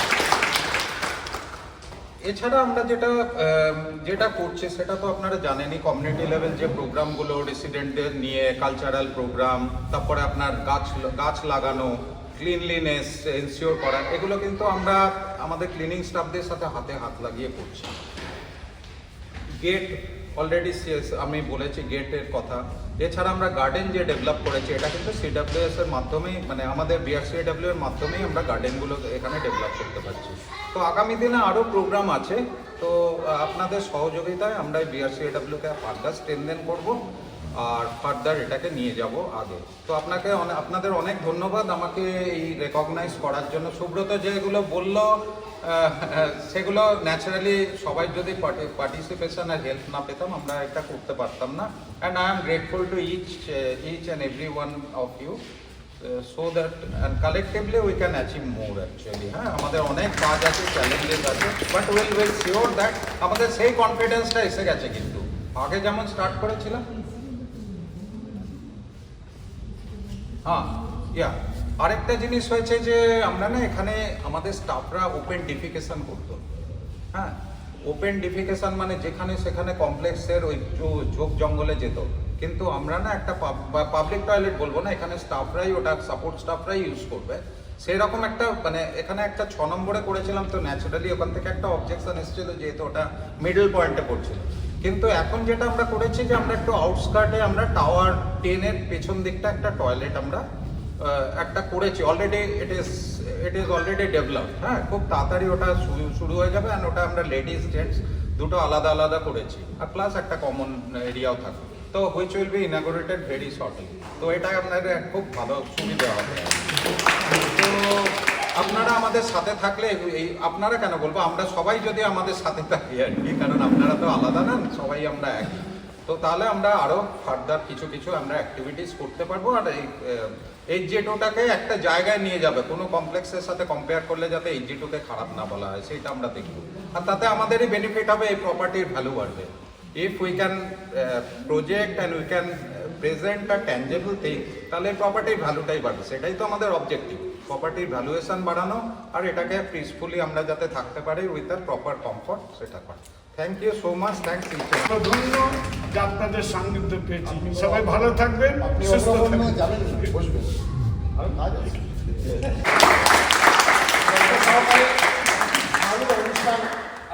এছাড়া আমরা যেটা করছি সেটা তো আপনারা জানেনই, কমিউনিটি লেভেল যে প্রোগ্রামগুলো রেসিডেন্টদের নিয়ে, কালচারাল প্রোগ্রাম, তারপরে আপনার গাছ লাগানো, ক্লিনলিনেস এনশিওর করা, এগুলো কিন্তু আমরা আমাদের ক্লিনিং স্টাফদের সাথে হাতে হাত লাগিয়ে করছি। গেট অলরেডি আমি বলেছি গেটের কথা, এছাড়া আমরা গার্ডেন যে ডেভেলপ করেছি এটা কিন্তু সিডাব্লিউএস এর মাধ্যমেই, মানে আমাদের বিআরসিডাব্লিউ এর মাধ্যমেই আমরা গার্ডেনগুলো এখানে ডেভেলপ করতে পারছি। তো আগামী দিনে আরও প্রোগ্রাম আছে, তো আপনাদের সহযোগিতায় আমরা এই বিআরসিডাব্লিউকে ফার্দার স্ট্রেনথেন করব আর ফার্দার এটাকে নিয়ে যাব আগে। তো আপনাদের অনেক ধন্যবাদ আমাকে এই রেকগনাইজ করার জন্য। সুব্রত যেগুলো বললো সেগুলো ন্যাচারালি সবাই যদি পার্টিসিপেশন আর হেল্প না পেতাম আমরা এটা করতে পারতাম না। And I am grateful to each and every one of you so that and collectively we can achieve more actually. হ্যাঁ, আমাদের অনেক কাজ আছে, চ্যালেঞ্জেস আছে, বাট উইল শিওর দ্যাট আমাদের সেই কনফিডেন্সটা এসে গেছে। কিন্তু আগে যেমন স্টার্ট করেছিলাম, হ্যাঁ আরেকটা জিনিস হয়েছে যে আমরা না এখানে আমাদের স্টাফরা ওপেন ডিফিকেশন করতো। হ্যাঁ, ওপেন ডিফিকেশন মানে যেখানে সেখানে কমপ্লেক্সের ওই ঝোপ জঙ্গলে যেত, কিন্তু আমরা না একটা পাবলিক টয়লেট বলবো না, এখানে স্টাফরাই ওটা সাপোর্ট স্টাফরাই ইউজ করবে সেরকম একটা, মানে এখানে একটা 6 নম্বরে করেছিলাম। তো ন্যাচারালি ওখান থেকে একটা অবজেকশন এসেছিল যেহেতু ওটা মিডল পয়েন্টে পড়ছিল। কিন্তু এখন যেটা আমরা করেছি যে আমরা একটু আউটস্কার্টে আমরা টাওয়ার 10-এর পেছন দিকটা একটা টয়লেট আমরা একটা করেছি already. It is already develop. হ্যাঁ, খুব তাড়াতাড়ি ওটা শুরু হয়ে যাবে। অ্যান্ড ওটা আমরা লেডিস জেন্টস দুটো আলাদা আলাদা করেছি, আর প্লাস একটা কমন এরিয়াও থাকবে। তো which will be inaugurated very shortly. তো এটা আপনাদের খুব ভালো সুবিধা হবে। তো আপনারা আমাদের সাথে থাকলে, এই আপনারা কেন বলবো, আমরা সবাই যদি আমাদের সাথে থাকি আর কি, কারণ আপনারা তো আলাদা না, সবাই আমরা একই। তো তাহলে আমরা আরও ফার্দার কিছু আমরা অ্যাক্টিভিটিস করতে পারবো। আর এই G2টাকে একটা জায়গায় নিয়ে যাবে, কোনো কমপ্লেক্সের সাথে কম্পেয়ার করলে যাতে এই G2কে খারাপ না বলা হয় সেটা আমরা দেখব। আর তাতে আমাদেরই বেনিফিট হবে, এই প্রপার্টির ভ্যালু বাড়বে। If we can project and we can present a tangible thing, তাহলে প্রপার্টির ভ্যালুটাই বাড়বে। সেটাই তো আমাদের অবজেক্টিভ, প্রপার্টির ভ্যালুয়েশন বাড়ানো আর এটাকে পিসফুলি আমরা যাতে থাকতে পারি উইথ আ প্রপার কমফর্ট, সেটা করা। Thank you so much. Thanks. ধন্য যে আপনাদের সান্নিধ্য পেয়েছি। সবাই ভালো থাকবেন, সুস্থ থাকবেন।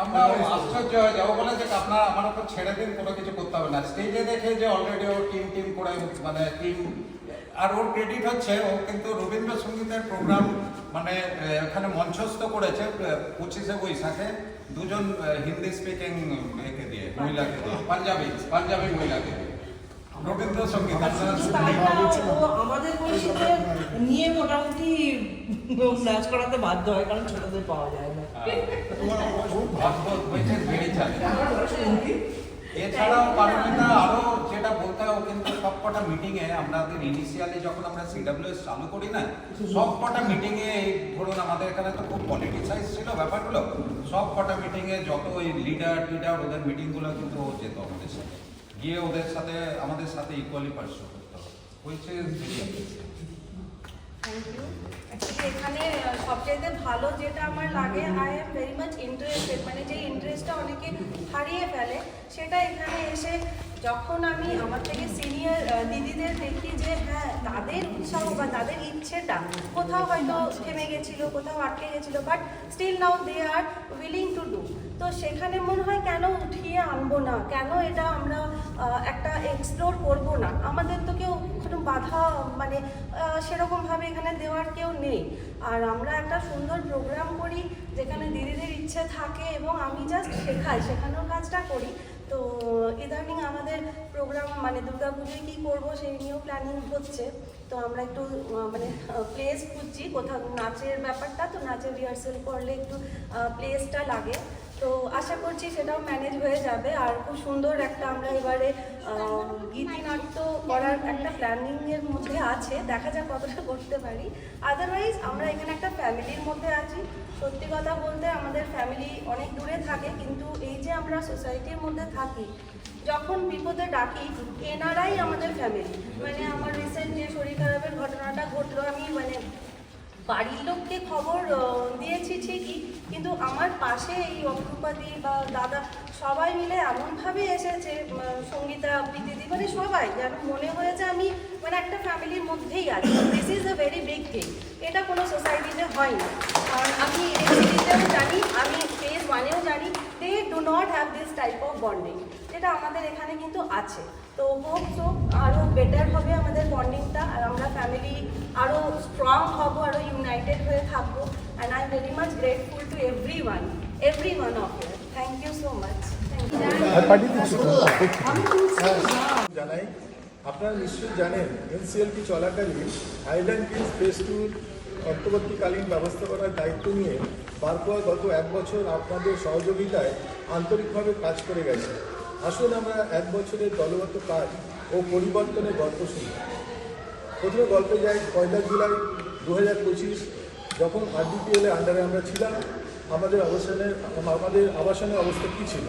আমরা আশ্চর্য হয়ে যাবো বলে যে আপনারা আমার উপর ছেড়ে দিন, কোনো কিছু করতে হবে না। স্টেজে দেখে যে অলরেডি ও টিম করে, মানে টিম, আর ওর ক্রেডিট হচ্ছে ও কিন্তু রবীন্দ্রসঙ্গীতের প্রোগ্রাম মানে এখানে মঞ্চস্থ করেছে 25শে বৈশাখে দুজন হিন্দি স্পিকিং একে দিয়ে, মহিলাকে দিয়ে, পাঞ্জাবি মহিলাকে দিয়ে রবীন্দ্রসঙ্গীত। আমাদের বয়সীদের নিয়ে মোটামুটি নাচ করাতে বাধ্য হয়, কারণ ছোটদের পাওয়া যায় না। এছাড়াও পারমিতা আরো যেটা বলতে হয়, কিন্তু সবকটা মিটিংয়ে আমাদের ইনিশিয়ালি যখন আমরা সিডাব্লিউএস চালু করি না, সবকটা মিটিংয়ে ধরুন আমাদের এখানে তো খুব পলিটিসাইজ ছিল ব্যাপারগুলো, সবকটা মিটিংয়ে যত ওই লিডার ওদের মিটিংগুলো কিন্তু ও যেত আমাদের সাথে, গিয়ে ওদের সাথে আমাদের সাথে ইকুয়ালি পার্সু করতে হবে, which is very thank you. Actually এখানে সবচাইতে ভালো যেটা আমার লাগে, I am very much interested, মানে যে ইন্টারেস্টটা অনেকে হারিয়ে ফেলে সেটা এখানে এসে যখন আমি আমার থেকে সিনিয়র দিদিদের দেখি যে হ্যাঁ তাদের উৎসাহ বা তাদের ইচ্ছেটা কোথাও হয়তো থেমে গেছিলো, কোথাও আটকে গেছিলো, but still now they are willing to do. তো সেখানে মনে হয় কেন উঠিয়ে আনবো না, কেন এটা আমরা একটা এক্সপ্লোর করবো না। আমাদের তো কেউ কোনো বাধা মানে সেরকমভাবে এখানে দেওয়ার কেউ নেই। আর আমরা একটা সুন্দর প্রোগ্রাম করি যেখানে দিদিদের ইচ্ছে থাকে এবং আমি জাস্ট শেখানোর কাজটা করি। তো ইদানিং আমাদের প্রোগ্রাম মানে দুর্গাপুজোয় কী করবো সেই নিয়েও প্ল্যানিং হচ্ছে। তো আমরা একটু মানে প্লেস খুঁজছি, কোথাও নাচের ব্যাপারটা, তো নাচের রিহার্সেল করলে একটু প্লেসটা লাগে। তো আশা করছি সেটাও ম্যানেজ হয়ে যাবে। আর খুব সুন্দর একটা আমরা এবারে গীতিনাট্য করার একটা প্ল্যানিংয়ের মধ্যে আছে, দেখা যাক কতটা করতে পারি। আদারওয়াইজ আমরা এখানে একটা ফ্যামিলির মধ্যে আছি। সত্যি কথা বলতে আমাদের ফ্যামিলি অনেক দূরে থাকে, কিন্তু এই যে আমরা সোসাইটির মধ্যে থাকি, যখন বিপদে ডাকি এনারাই আমাদের ফ্যামিলি। মানে আমার রিসেন্ট যে শরীর খারাপের ঘটনাটা ঘটলো, আমি মানে বাড়ির লোককে খবর দিয়েছি ঠিকই, কিন্তু আমার পাশে এই অগ্রপাতি বা দাদা সবাই মিলে এমনভাবে এসেছে, সঙ্গীতা, দিদি, মানে সবাই যেন মনে হয়েছে আমি মানে মানে একটা ফ্যামিলির মধ্যেই আছে। This is a very big thing. এটা কোনো সোসাইটিতে হয় না। কারণ আমি সিটিতেও জানি, আমি ফেজ 1-এও জানি, they do not have this type of bonding, যেটা আমাদের এখানে কিন্তু আছে। তো হোপ সো আরও বেটার হবে আমাদের বন্ডিংটা, আর আমরা ফ্যামিলি আরও স্ট্রং হব, আরও ইউনাইটেড হয়ে থাকবো। And I am very much grateful to every one of you. Thank you so much. জানাই, আপনারা নিশ্চয়ই জানেন এনসিএলটি চলাকালীন আইল্যান্ড কিংস ফেজ 2 অন্তর্বর্তীকালীন ব্যবস্থাপনার দায়িত্ব নিয়ে বারকোয়া গত 1 বছর আপনাদের সহযোগিতায় আন্তরিকভাবে কাজ করে গেছে। আসুন আমরা 1 বছরের দলগত কাজ ও পরিবর্তনের গল্প শুনি। প্রথমে গল্পে যাই 1 জুলাই 2025, যখন RDPL এর আন্ডারে আমরা ছিলাম। আমাদের আবাসনের অবস্থা কী ছিল?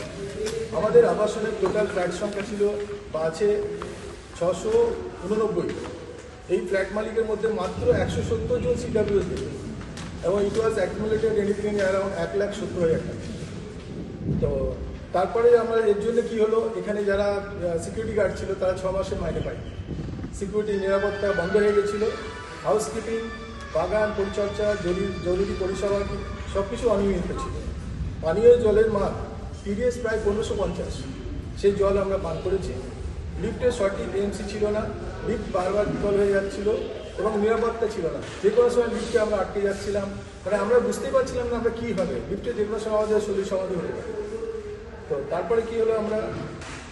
আমাদের আবাসনের টোটাল ফ্ল্যাট সংখ্যা ছিল বা আছে 689। এই ফ্ল্যাট মালিকের মধ্যে মাত্র 170 জন CWS দিত, এবং ইট ওয়াজ অ্যাকুমুলেটেড এনিথিং অ্যারাউন্ড 1,70,000 টাকা। তো তারপরে আমরা এর জন্য কী হলো, এখানে যারা সিকিউরিটি গার্ড ছিল তারা 6 মাসের মাইনে পায়নি। সিকিউরিটি নিরাপত্তা বন্ধ হয়ে গেছিলো। হাউসকিপিং, বাগান পরিচর্যা, জরুরি পরিষেবা সব কিছু অনিয়মিত ছিল। পানীয় জলের মান TDS প্রায় 1550, সেই জল আমরা পান করেছি। লিফটের সঠিক এমসি ছিল না, লিফট বারবার বিফল হয়ে যাচ্ছিল, এবং নিরাপত্তা ছিল না। যে কোনো সময় লিফটে আমরা আটকে যাচ্ছিলাম, মানে আমরা বুঝতেই পারছিলাম না আমরা কী হবে। লিফটে যে কোনো সময় আমাদের শরীর সমাধি হয়ে যাবে। তো তারপরে কী হলো,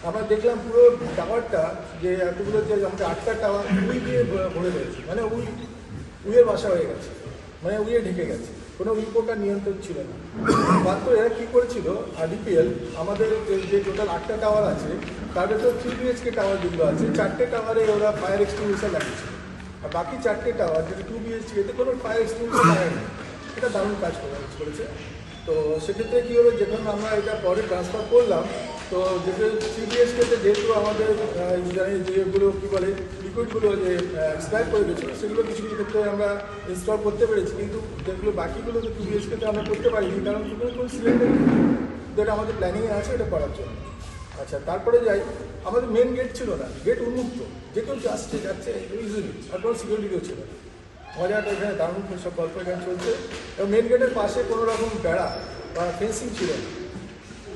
আমরা দেখলাম পুরো টাওয়ারটা, যে এতগুলো যে আমাদের 8টা টাওয়ার উই দিয়ে ভরে রয়েছে, মানে উইয়ের বাসা হয়ে গেছে, মানে উইয়ে ঢেকে গেছে, কোনো উই পোকার নিয়ন্ত্রণ ছিল না। মাত্র এরা কী করেছিল, RDPL আমাদের যে টোটাল 8টা টাওয়ার আছে তার ভেতর 3 BHK টাওয়ার যেগুলো আছে, 4টে টাওয়ারে ওরা ফায়ার এক্সটিংগুইশার লাগিয়েছিল, আর বাকি 4টে টাওয়ার যেটা 2 BHK এতে কোনো ফায়ার এক্সটিংগুইশার লাগায়নি। এটা দারুণ কাজ করেছে। তো সেক্ষেত্রে কী হলো, যখন আমরা এটা পরে ট্রান্সফার করলাম, তো যেহেতু 3 BHKতে যেহেতু আমাদের যেগুলো কী বলে লিকুইডগুলো যে এক্সপায়ার করে গেছিলো, সেগুলো কিছু কিছু ক্ষেত্রে আমরা ইনস্টল করতে পেরেছি, কিন্তু যেগুলো বাকিগুলো 2 BHKতে আমরা করতে পারিনি, কারণ কোনো সিলিন্ডার যেটা আমাদের প্ল্যানিংয়ে আছে এটা করার জন্য। আচ্ছা, তারপরে যাই, আমাদের মেন গেট ছিল না, গেট উন্মুক্ত, যে কেউ যাচ্ছে ইজিলি, আর কোনো সিকিউরিটিও ছিল না। মজাটা এখানে দারুণ সব গল্প এখানে চলছে। এবং মেন গেটের পাশে কোনো রকম বেড়া বা ফেন্সিং ছিল না।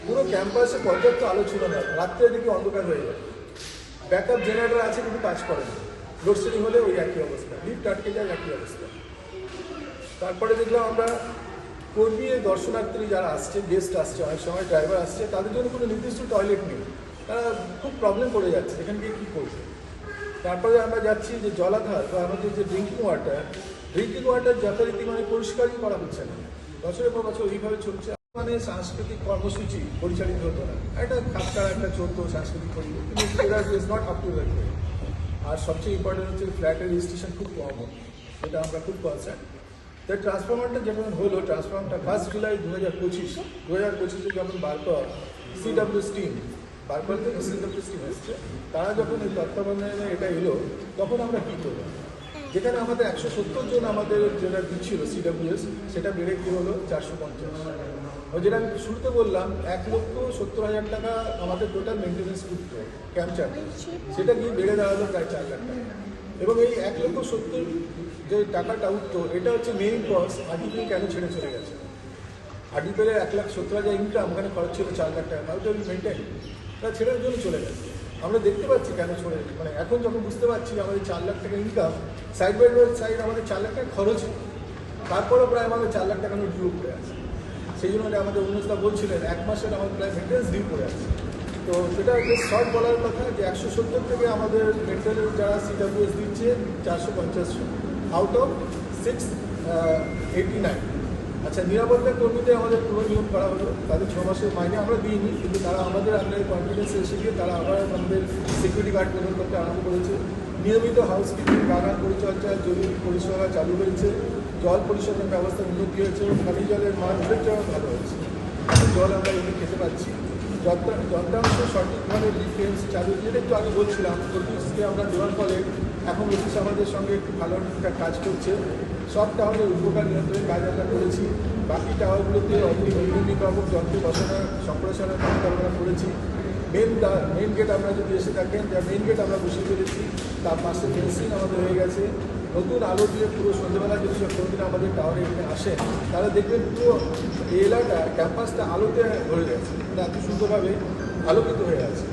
পুরো ক্যাম্পাসে পর্যাপ্ত আলো ছিল না, রাত্রে দিকে অন্ধকার হয়ে যায়। ব্যাকআপ জেনারেটর আছে কিন্তু কাজ করে না, লোডশেডিং হলে ওই একই অবস্থা, লিফট আটকে যায় একই অবস্থা। তারপরে দেখলাম আমরা কর্মী দর্শনার্থী যারা আসছে, গেস্ট আসছে, অনেক সময় ড্রাইভার আসছে, তাদের জন্য কোনো নির্দিষ্ট টয়লেট নেই, তারা খুব প্রবলেম করে যাচ্ছে এখান থেকে কী করবে। তারপরে আমরা যাচ্ছি যে জলাধার বা আমাদের যে ড্রিঙ্কিং ওয়াটার যথারীতি মানে পরিষ্কারই করা হচ্ছে না, বছরের পর বছর এইভাবে চলছে। মানে সাংস্কৃতিক কর্মসূচি পরিচালিত হতো না, একটা খাপটার একটা চলতো সাংস্কৃতিক পরিবেশ, কিন্তু is not up to that. আর সবচেয়ে ইম্পর্টেন্ট হচ্ছে ফ্ল্যাটের রেজিস্ট্রেশন খুব কম হতো, এটা আমরা খুব কনসার্ন। তাই ট্রান্সফরমারটা যখন হলো, ট্রান্সফরমারটা 1 জুলাই 2025 যখন বারকোয়া CWS টিম, বারকোয়া থেকে CWS টিম এসছে, তারা যখন এই তত্ত্বাবধানে এটা এলো, তখন আমরা কী করলাম, যেখানে আমাদের 170 জন আমাদের যেটা দিচ্ছিল CWS, সেটা বেড়ে কী হলো 450। যেটা আমি শুরুতে বললাম 1,70,000 টাকা আমাদের টোটাল মেনটেন্যান্স উঠতো ক্যাম্প চার্জ, সেটা গিয়ে বেড়ে দাঁড়ালো প্রায় 4 লাখ টাকা। এবং এই 1,70,000 যে টাকাটা উঠতো, এটা হচ্ছে মেইন কস্ট। RDPL কেন ছেড়ে চলে গেছে, RDPL 1,70,000 ইনকাম, ওখানে খরচ ছিল 4 লাখ টাকা, তাহলে মেনটেন, তারা ছেড়ের জন্য চলে গেছে। আমরা দেখতে পাচ্ছি কেন ছড়ে, মানে এখন যখন বুঝতে পারছি আমাদের 4 লাখ টাকা ইনকাম, সাইড বাই সাইড আমাদের 4 লাখ টাকা খরচ, তারপরে প্রায় আমাদের 4 লাখ টাকা ডিউ করে আছে। সেই জন্য আমাদের উন্নতদা বলছিলেন 1 মাসের আমাদের প্রায় মেনটেন্স ডিউ করে আছে। তো সেটা শর্ট বলার কথা যে 170 থেকে আমাদের মেনটেন্স যারা CWS দিচ্ছে 450 আউট অফ 689। আচ্ছা, নিরাপত্তা কর্মীদের আমাদের পুরো নিয়োগ করা হলো, তাদের 6 মাসের মাইনে আমরা দিইনি, কিন্তু তারা আমাদের আন্ডারে কনফিডেন্স এসে গিয়ে তারা আবার আমাদের সিকিউরিটি গার্ড প্রদান করতে আরম্ভ করেছে। নিয়মিত হাউসকিপিং, বাগান পরিচর্যা, জরুরি পরিষেবা চালু হয়েছে, জল পরিশোধন ব্যবস্থা উন্নতি হয়েছে, পানীয় জলের মান উল্লেখযোগ্য ভালো হয়েছে। জল আমরা এমনি খেতে পাচ্ছি, যন্ত্রাংশ সঠিকভাবে ডিফেন্স চালু, যেটা একটু আগে বলছিলাম, অফিসকে আমরা দেওয়ার ফলে এখন অফিস আমাদের সঙ্গে একটু ভালো কাজ করছে। সব টাওয়ারের উপকার নিয়ন্ত্রণের কাজ আমরা করেছি, বাকি টাওয়ারগুলোতে অগ্নিনির্বাপক যন্ত্র বসানোর সম্প্রসারণের কাজ আমরা করেছি। মেন গেট আমরা যদি এসে থাকেন, যা মেন গেট আমরা বসে ফেলেছি, তার পাশে ফেন্সিং আমাদের হয়ে গেছে। নতুন আলো দিয়ে পুরো সন্ধ্যেবেলা যদি সব কর্মীরা আমাদের টাওয়ারে এখানে আসেন, তারা দেখবেন পুরো এই এলাকা ক্যাম্পাসটা আলোতে ভরে গেছে, মানে এত সুন্দরভাবে আলোকিত হয়ে আছে।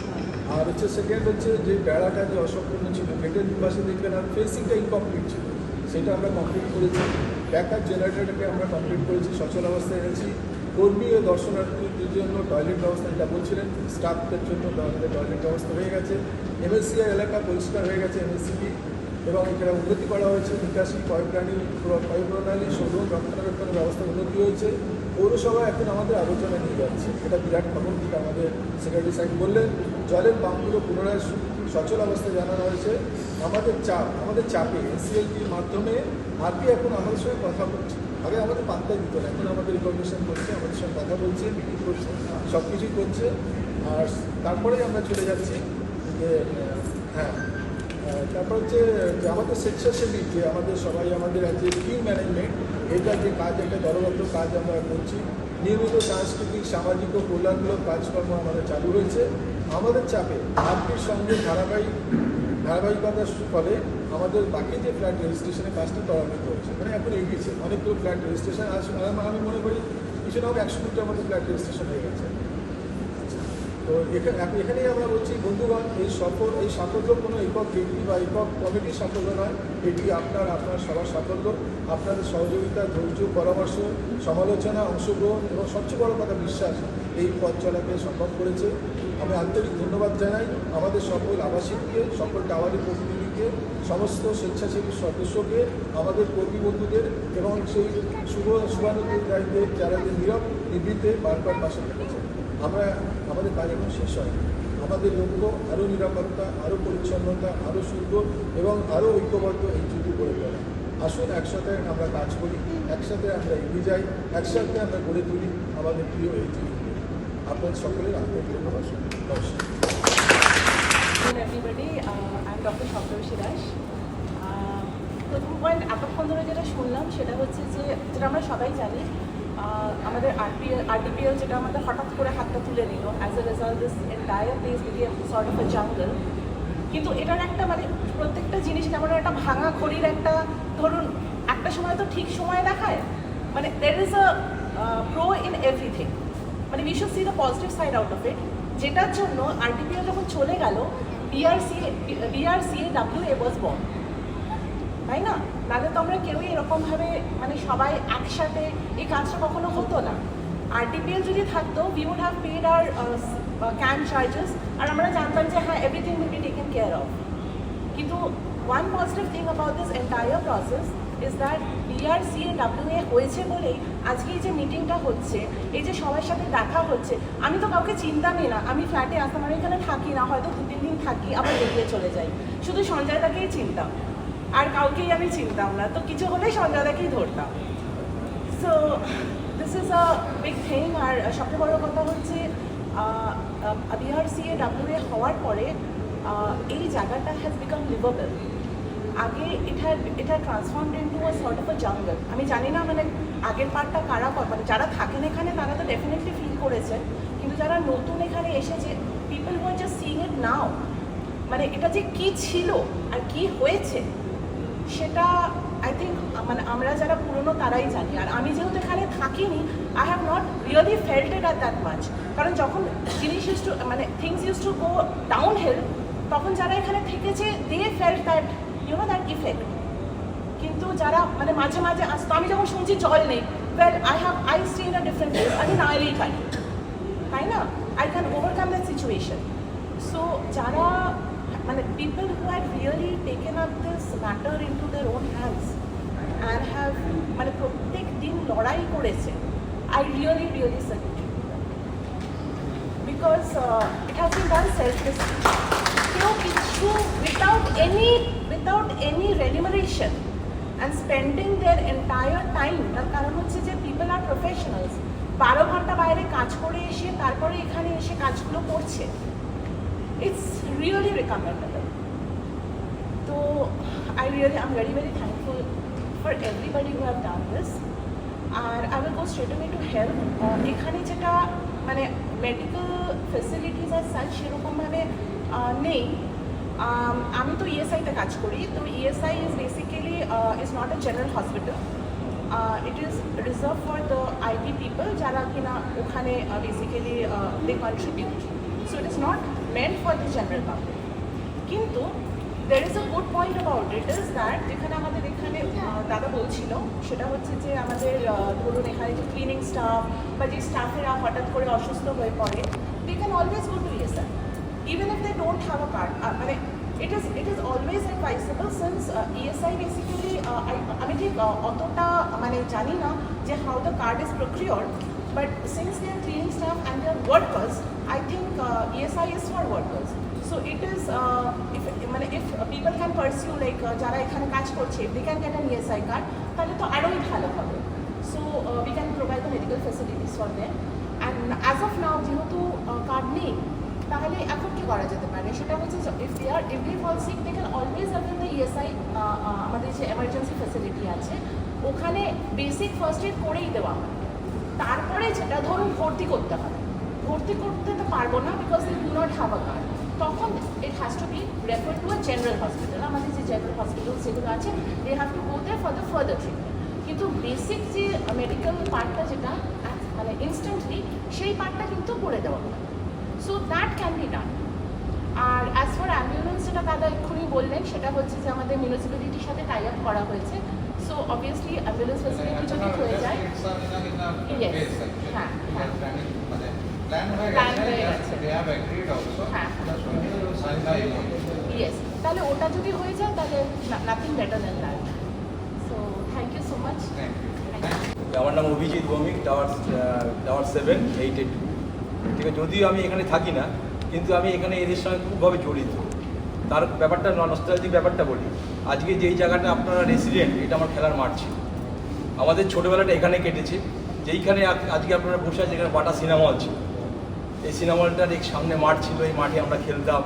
আর হচ্ছে সেকেন্ড হচ্ছে যে বেড়াটা যে অসম্পূর্ণ ছিল, গেটের পাশে দেখবেন আর ফেন্সিংটা ইনকমপ্লিট ছিল, সেটা আমরা কমপ্লিট করেছি। ব্যাকআপ জেনারেটরটাকে আমরা কমপ্লিট করেছি, সচল অবস্থায় এনেছি। কর্মী ও দর্শনার্থীদের জন্য টয়লেট ব্যবস্থা, যেটা বলছিলেন, স্টাফদের জন্য আমাদের টয়লেট ব্যবস্থা হয়ে গেছে। MSCI এলাকা পরিষ্কার হয়ে গেছে MSCB, এবং এখানে উন্নতি করা হয়েছে। নিকাশি পয়ঃপ্রণালী শোধন রক্ষণাবেক্ষণের ব্যবস্থা উন্নতি হয়েছে। পৌরসভা এখন আমাদের আলোচনা নিয়ে যাচ্ছে, এটা বিরাট খবর, যেটা আমাদের সেক্রেটারি সাহেব বললেন। জলের পাম্পগুলো পুনরায় সচল অবস্থায় জানানো হয়েছে। আমাদের চাপে NCLTর মাধ্যমে আরপি এখন আমাদের সঙ্গে কথা বলছে। আগে আমাদের পাত্তা দিত না, এখন আমাদের রিকগনিশন করছে, আমাদের সঙ্গে কথা বলছে, মিটিং করছে, সব কিছুই করছে। আর তারপরেই আমরা চলে যাচ্ছি যে হ্যাঁ, তারপর হচ্ছে যে আমাদের স্বেচ্ছাসেবী, যে আমাদের সবাই আমাদের যে টিম ম্যানেজমেন্ট, এটা যে কাজ, একটা দলবদ্ধ কাজ আমরা করছি। নিয়মিত সাংস্কৃতিক, সামাজিক ও কল্যাণমূলক কাজকর্ম আমাদের চালু রয়েছে। আমাদের চাপে আরপির সঙ্গে ধারাবাহিকতার ফলে আমাদের বাকি যে ফ্ল্যাট রেজিস্ট্রেশনের কাজটা ত্বরান্বিত হয়েছে, মানে এখন এগিয়েছে। অনেকগুলো ফ্ল্যাট রেজিস্ট্রেশন আমি মনে করি কিছু না হোক 100 কোটির মতো ফ্ল্যাট রেজিস্ট্রেশন হয়ে গেছে। তো এখানেই আমরা বলছি বন্ধুগণ, এই সাফল্য কোনো একক ব্যক্তি বা একক কমিটির সাফল্য নয়, এটি আপনার সবার সাফল্য। আপনাদের সহযোগিতা, ধৈর্য, পরামর্শ, সমালোচনা, অংশগ্রহণ এবং সবচেয়ে বড় কথা বিশ্বাস এই পথ চলাকে সম্ভব করেছে। আমি আন্তরিক ধন্যবাদ জানাই আমাদের সকল আবাসিককে, সকল টাওয়ারের প্রতিনিধিকে, সমস্ত স্বেচ্ছাসেবী সদস্যকে, আমাদের কর্মী বন্ধুদের এবং সেই শুভানুধ্যায়ীদের, যারা নীরব নিবৃত্তে বারবার পাশে থেকেছে। আমাদের কাজ এখন শেষ হয়। আমাদের লক্ষ্য আরও নিরাপত্তা, আরও পরিচ্ছন্নতা, আরও শুদ্ধ এবং আরও ঐক্যবদ্ধ এই যুদ্ধ গড়ে তোলা। আসুন একসাথে আমরা কাজ করি, একসাথে আমরা এগিয়ে যাই, একসাথে আমরা গড়ে তুলি আমাদের প্রিয় এই যুদ্ধ। আপনাদের সকলের আন্তরিক ধন্যবাদ। নমস্কার। এভরিবডি, আই এম ডক্টর সপ্তর্ষি দাস। প্রথম পয়েন্ট এতক্ষণ ধরে যেটা শুনলাম সেটা হচ্ছে যে, যেটা আমরা সবাই জানি, আমাদের RDPL যেটা আমাদের হঠাৎ করে হাতটা তুলে নিল, as a result this entire place became sort of a jungle. কিন্তু এটার একটা মানে প্রত্যেকটা জিনিস যেমন একটা ভাঙা ঘড়ির একটা, ধরুন একটা সময় তো ঠিক সময় দেখায়, মানে there is a pro in everything, মানে we should see the positive side out of it. যেটার জন্য RDPL যখন চলে গেল, BRCA ওয়াজ বর্ন, তাই না? তাহলে তো আমরা কেউই এরকমভাবে মানে সবাই একসাথে এই কাজটা কখনো হতো না। RDPL যদি থাকতো, we would have paid our camp charges, আর আমরা জানতাম যে হ্যাঁ, everything will be taken care of. কিন্তু one positive thing about this entire process is that BRCA হয়েছে বলেই আজকে এই যে মিটিংটা হচ্ছে, এই যে সবার সাথে দেখা হচ্ছে। আমি তো কাউকে চিনতামই না, আমি ফ্ল্যাটে আসতাম, আমি এখানে থাকি না, হয়তো 2-3 দিন থাকি, আবার বেরিয়ে চলে যাই। শুধু সঞ্জয়দাকেই চিনতাম, আর কাউকেই আমি চিনতাম না। তো কিছু হলেই সঞ্জয়দাকেই ধরতাম। So this is a big thing. আর সবচেয়ে বড় কথা হচ্ছে BRCA হওয়ার পরে এই জায়গাটা হ্যাজ বিকাম লিভেবল। আগে এটা transformed into a sort of a jungle. আমি জানি না মানে আগের পার্টটা কারা, মানে যারা থাকেন এখানে তারা তো ডেফিনেটলি ফিল করেছেন, কিন্তু যারা নতুন এখানে এসেছে, people who are just seeing it now, মানে এটা যে কী ছিল আর কী হয়েছে সেটা আই থিঙ্ক মানে আমরা যারা পুরনো তারাই জানি। আর আমি যেহেতু এখানে থাকিনি, I have not really felt it at that much. কারণ যখন জিনিস মানে things use to go downhill, তখন যারা এখানে থেকেছে they felt that that effect. কিন্তু যারা মানে মাঝে মাঝে আসতো, আমি যখন শুনছি জল নেই, well I stay in a different place, আমি না এলেই পারি, তাই না? I can overcome that situation. So যারা মানে people who had really taken up this matter into their own hands and have মানে প্রত্যেক দিন লড়াই করেছে, I really salute you because it has been done selflessly. কেউ কিছু without any remuneration and spending their entire time, তার কারণ হচ্ছে যে people are professionals, 12 ঘন্টা বাইরে কাজ করে এসে তারপরে এখানে এসে কাজগুলো করছে। It's really recommendable. So I'm very thankful for everybody who have done this. And I will go straight away to help. এখানে যেটা মানে মেডিকেল ফেসিলিটিস আর সাচ সেরকমভাবে নেই। আমি তো ইএসআইতে কাজ করি, তো ESI is basically is not a general hospital, it is reserve for the IT people যারা কিনা ওখানে basically they contribute, so it is not meant for the general public. কিন্তু there is a good point about it is that যেখানে আমাদের এখানে দাদা বলছিল সেটা হচ্ছে যে আমাদের ধরুন এখানে যে ক্লিনিং স্টাফ বা যে স্টাফেরা হঠাৎ করে অসুস্থ হয়ে পড়ে, they can always go to ESI even if they don't have a card, মানে it is always advisable since ESI basically আমি ঠিক অতটা মানে জানি না যে how the card is procured, but since they are cleaning staff and they are workers, I think ESI is for workers. So it is, if people can pursue like যারা এখানে কাজ করছে, if they can get an ESI card, তাহলে তো আরোই ভালো হবে। So we can provide the medical facilities for them. And as of now, যেহেতু কার্ড নেই, তাহলে এখন কি করা যেতে পারে সেটা হচ্ছে if they fall sick, they can always avail the ESI, আমাদের যে emergency facility আছে ওখানে বেসিক ফার্স্ট এড করেই দেওয়া হয়। তারপরে যেটা ধরুন ভর্তি করতে হবে, ভর্তি করতে তো পারবো না because they do not have a card, তখন it has to be referred to a general hospital। আমাদের যে জেনারেল হসপিটাল সেগুলো আছে, they have to go there for the further treatment। কিন্তু বেসিক যে মেডিকেল পার্টটা যেটা মানে ইনস্ট্যান্টলি সেই পার্টটা কিন্তু করে দেওয়া হয়, so that can be done. আর অ্যাজ ফর অ্যাম্বুলেন্স যেটা দাদা এক্ষুনি বললেন সেটা হচ্ছে যে আমাদের মিউনিসিপ্যালিটির সাথে টাই আপ করা হয়েছে, সো অবভিয়াসলি অ্যাম্বুলেন্স ফেসিলিটি যদি হয়ে যায়, হ্যাঁ প্ল্যান হয়ে গেছে, হ্যাঁ ইয়েস, তাহলে ওটা যদি হয়ে যায় তাহলে nothing better than that. So thank you so much. আমার নাম অভিজিৎ ভৌমিক, টাওয়ার 7, 8 ঠিক আছে। যদিও আমি এখানে থাকি না, কিন্তু আমি এখানে এদের সঙ্গে খুবভাবে জড়িত। তার ব্যাপারটা নস্টালজিক ব্যাপারটা বলি, আজকে যেই জায়গাটা আপনারা রেসিডেন্ট, এটা আমার খেলার মাঠ ছিল। আমাদের ছোটোবেলাটা এখানে কেটেছে, যেইখানে আজকে আপনারা বসে আছে, এখানে বাটা সিনেমা হল ছিল। এই সিনেমা হলটার এক সামনে মাঠ ছিল, এই মাঠে আমরা খেলতাম।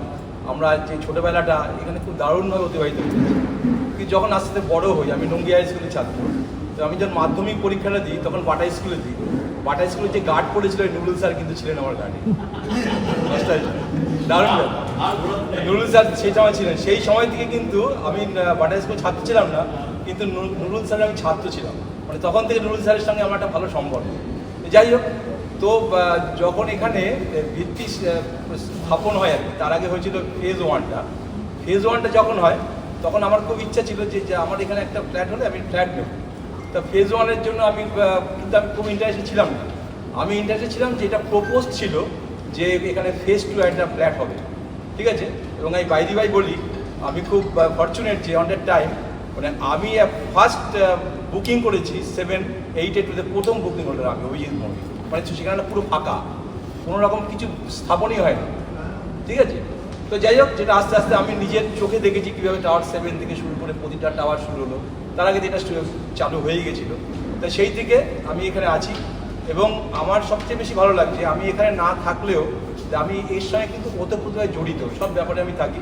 আমরা যে ছোটোবেলাটা এখানে খুব দারুণভাবে অতিবাহিত করেছি। কিন্তু যখন আস্তে আস্তে বড়ো হই, আমি নঙ্গি হাই স্কুলের ছাত্র, তো আমি যখন মাধ্যমিক পরীক্ষাটা দিই তখন বাটা স্কুলে দিই। বাটা স্কুলে যে গার্ড পড়েছিল ওই নুরুল স্যার কিন্তু ছিলেন আমার গার্ডে, দারুণ নুরুল স্যার সেই সময় ছিলেন। সেই সময় থেকে কিন্তু আমি বাটা স্কুল ছাত্র ছিলাম না, কিন্তু নুরুল স্যারের আমি ছাত্র ছিলাম, মানে তখন থেকে নুরুল স্যারের সঙ্গে আমার একটা ভালো সম্পর্ক। যাই হোক, তো যখন এখানে ভিত্তি স্থাপন হয় আর কি, তার আগে হয়েছিল ফেজ 1টা। ফেজ 1টা যখন হয় তখন আমার খুব ইচ্ছা ছিল যে আমার এখানে একটা ফ্ল্যাট হলে আমি ফ্ল্যাট নেব। তা ফেজ 1-এর জন্য কিন্তু আমি খুব ইন্টারেস্টেড ছিলাম না। আমি ইন্টারেস্টেড ছিলাম যে এটা প্রপোজ ছিল যে এখানে ফেজ 2 একটা ফ্ল্যাট হবে, ঠিক আছে। এবং আমি বাইদি ভাই বলি, আমি খুব ফর্চুনেট যে অন দ্যাট টাইম মানে আমি ফার্স্ট বুকিং করেছি 7, 8 প্রথম বুকিং হলো আমি অভিজিৎ ভৌমিক, মানে সেখানে পুরো ফাঁকা, কোনো রকম কিছু স্থাপনই হয় না, ঠিক আছে। তো যাই হোক, যেটা আস্তে আস্তে আমি নিজের চোখে দেখেছি কীভাবে টাওয়ার 7 থেকে শুরু করে প্রতিটা টাওয়ার শুরু হলো, তার আগে যেটা চালু হয়ে গেছিলো। তো সেই থেকে আমি এখানে আছি এবং আমার সবচেয়ে বেশি ভালো লাগছে আমি এখানে না থাকলেও আমি এর সঙ্গে কিন্তু ওতপ্রোতভাবে জড়িত, সব ব্যাপারে আমি থাকি।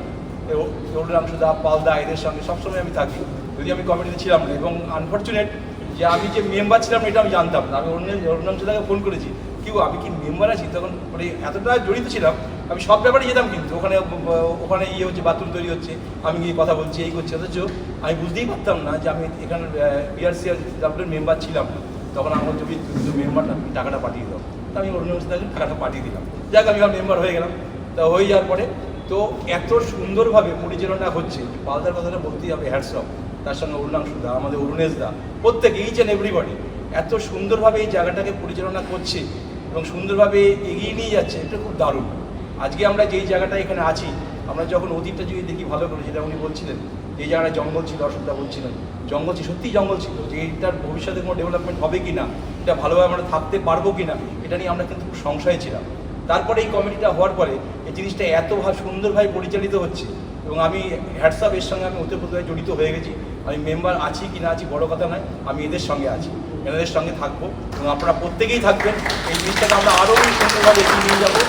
অরুণাংশুদা, পালদা এদের সঙ্গে সবসময় আমি থাকি, যদি আমি কমিটিতে ছিলাম না। এবং আনফর্চুনেট যে আমি যে মেম্বার ছিলাম এটা আমি জানতাম না। আমি অরুণাংশুদাকে ফোন করেছি, কি আমি কি মেম্বার আছি, তখন মানে এতটা জড়িত ছিলাম আমি সব ব্যাপারে যেতাম, কিন্তু ওখানে ইয়ে হচ্ছে, বাথরুম তৈরি হচ্ছে, আমি গিয়ে কথা বলছি, এই করছি। অথচ আমি বুঝতেই পারতাম না যে আমি এখানে বিআরসিআর ক্লাবের মেম্বার ছিলাম না। তখন আমার যদি মেম্বারটা টাকাটা পাঠিয়ে দাও, তা আমি অরুণাংশুদাকে টাকাটা পাঠিয়ে দিলাম। যাক, আমি আমার মেম্বার হয়ে গেলাম। তা হয়ে যাওয়ার পরে তো এত সুন্দরভাবে পরিচালনা হচ্ছে, পালদার কথাটা বলতেই হবে, হ্যাটসঅফ। তার সঙ্গে অরুণাংশুদা, আমাদের অরুণেশদা, প্রত্যেকে ইচ অ্যান্ড এভরিবডি এত সুন্দরভাবে এই জায়গাটাকে পরিচালনা করছে এবং সুন্দরভাবে এগিয়ে নিয়ে যাচ্ছে, এটা খুব দারুণ। আজকে আমরা যেই জায়গাটা এখানে আছি, আমরা যখন অতীতটা যদি দেখি ভালো করে, যেটা উনি বলছিলেন যে জায়গাটা জঙ্গল ছিল, অসুবিধা বলছিলেন জঙ্গল ছিল, সত্যিই জঙ্গল ছিল, যে এটার ভবিষ্যতে কোনো ডেভেলপমেন্ট হবে কি না, এটা ভালোভাবে আমরা থাকতে পারবো কি না, এটা নিয়ে আমরা কিন্তু খুব সংশয়ে ছিলাম। তারপরে এই কমিটিটা হওয়ার পরে এই জিনিসটা এত সুন্দরভাবে পরিচালিত হচ্ছে এবং আমি হ্যাটসঅ্যাপ এর সঙ্গে আমি ওতপ্রোতভাবে জড়িত হয়ে গেছি। আমি মেম্বার আছি কি না আছি বড় কথা নয়, আমি এদের সঙ্গে আছি, এনাদের সঙ্গে থাকবো এবং আপনারা প্রত্যেকেই থাকবেন। এই জিনিসটাকে আমরা আরও সুন্দরভাবে এগিয়ে নিয়ে যাবো।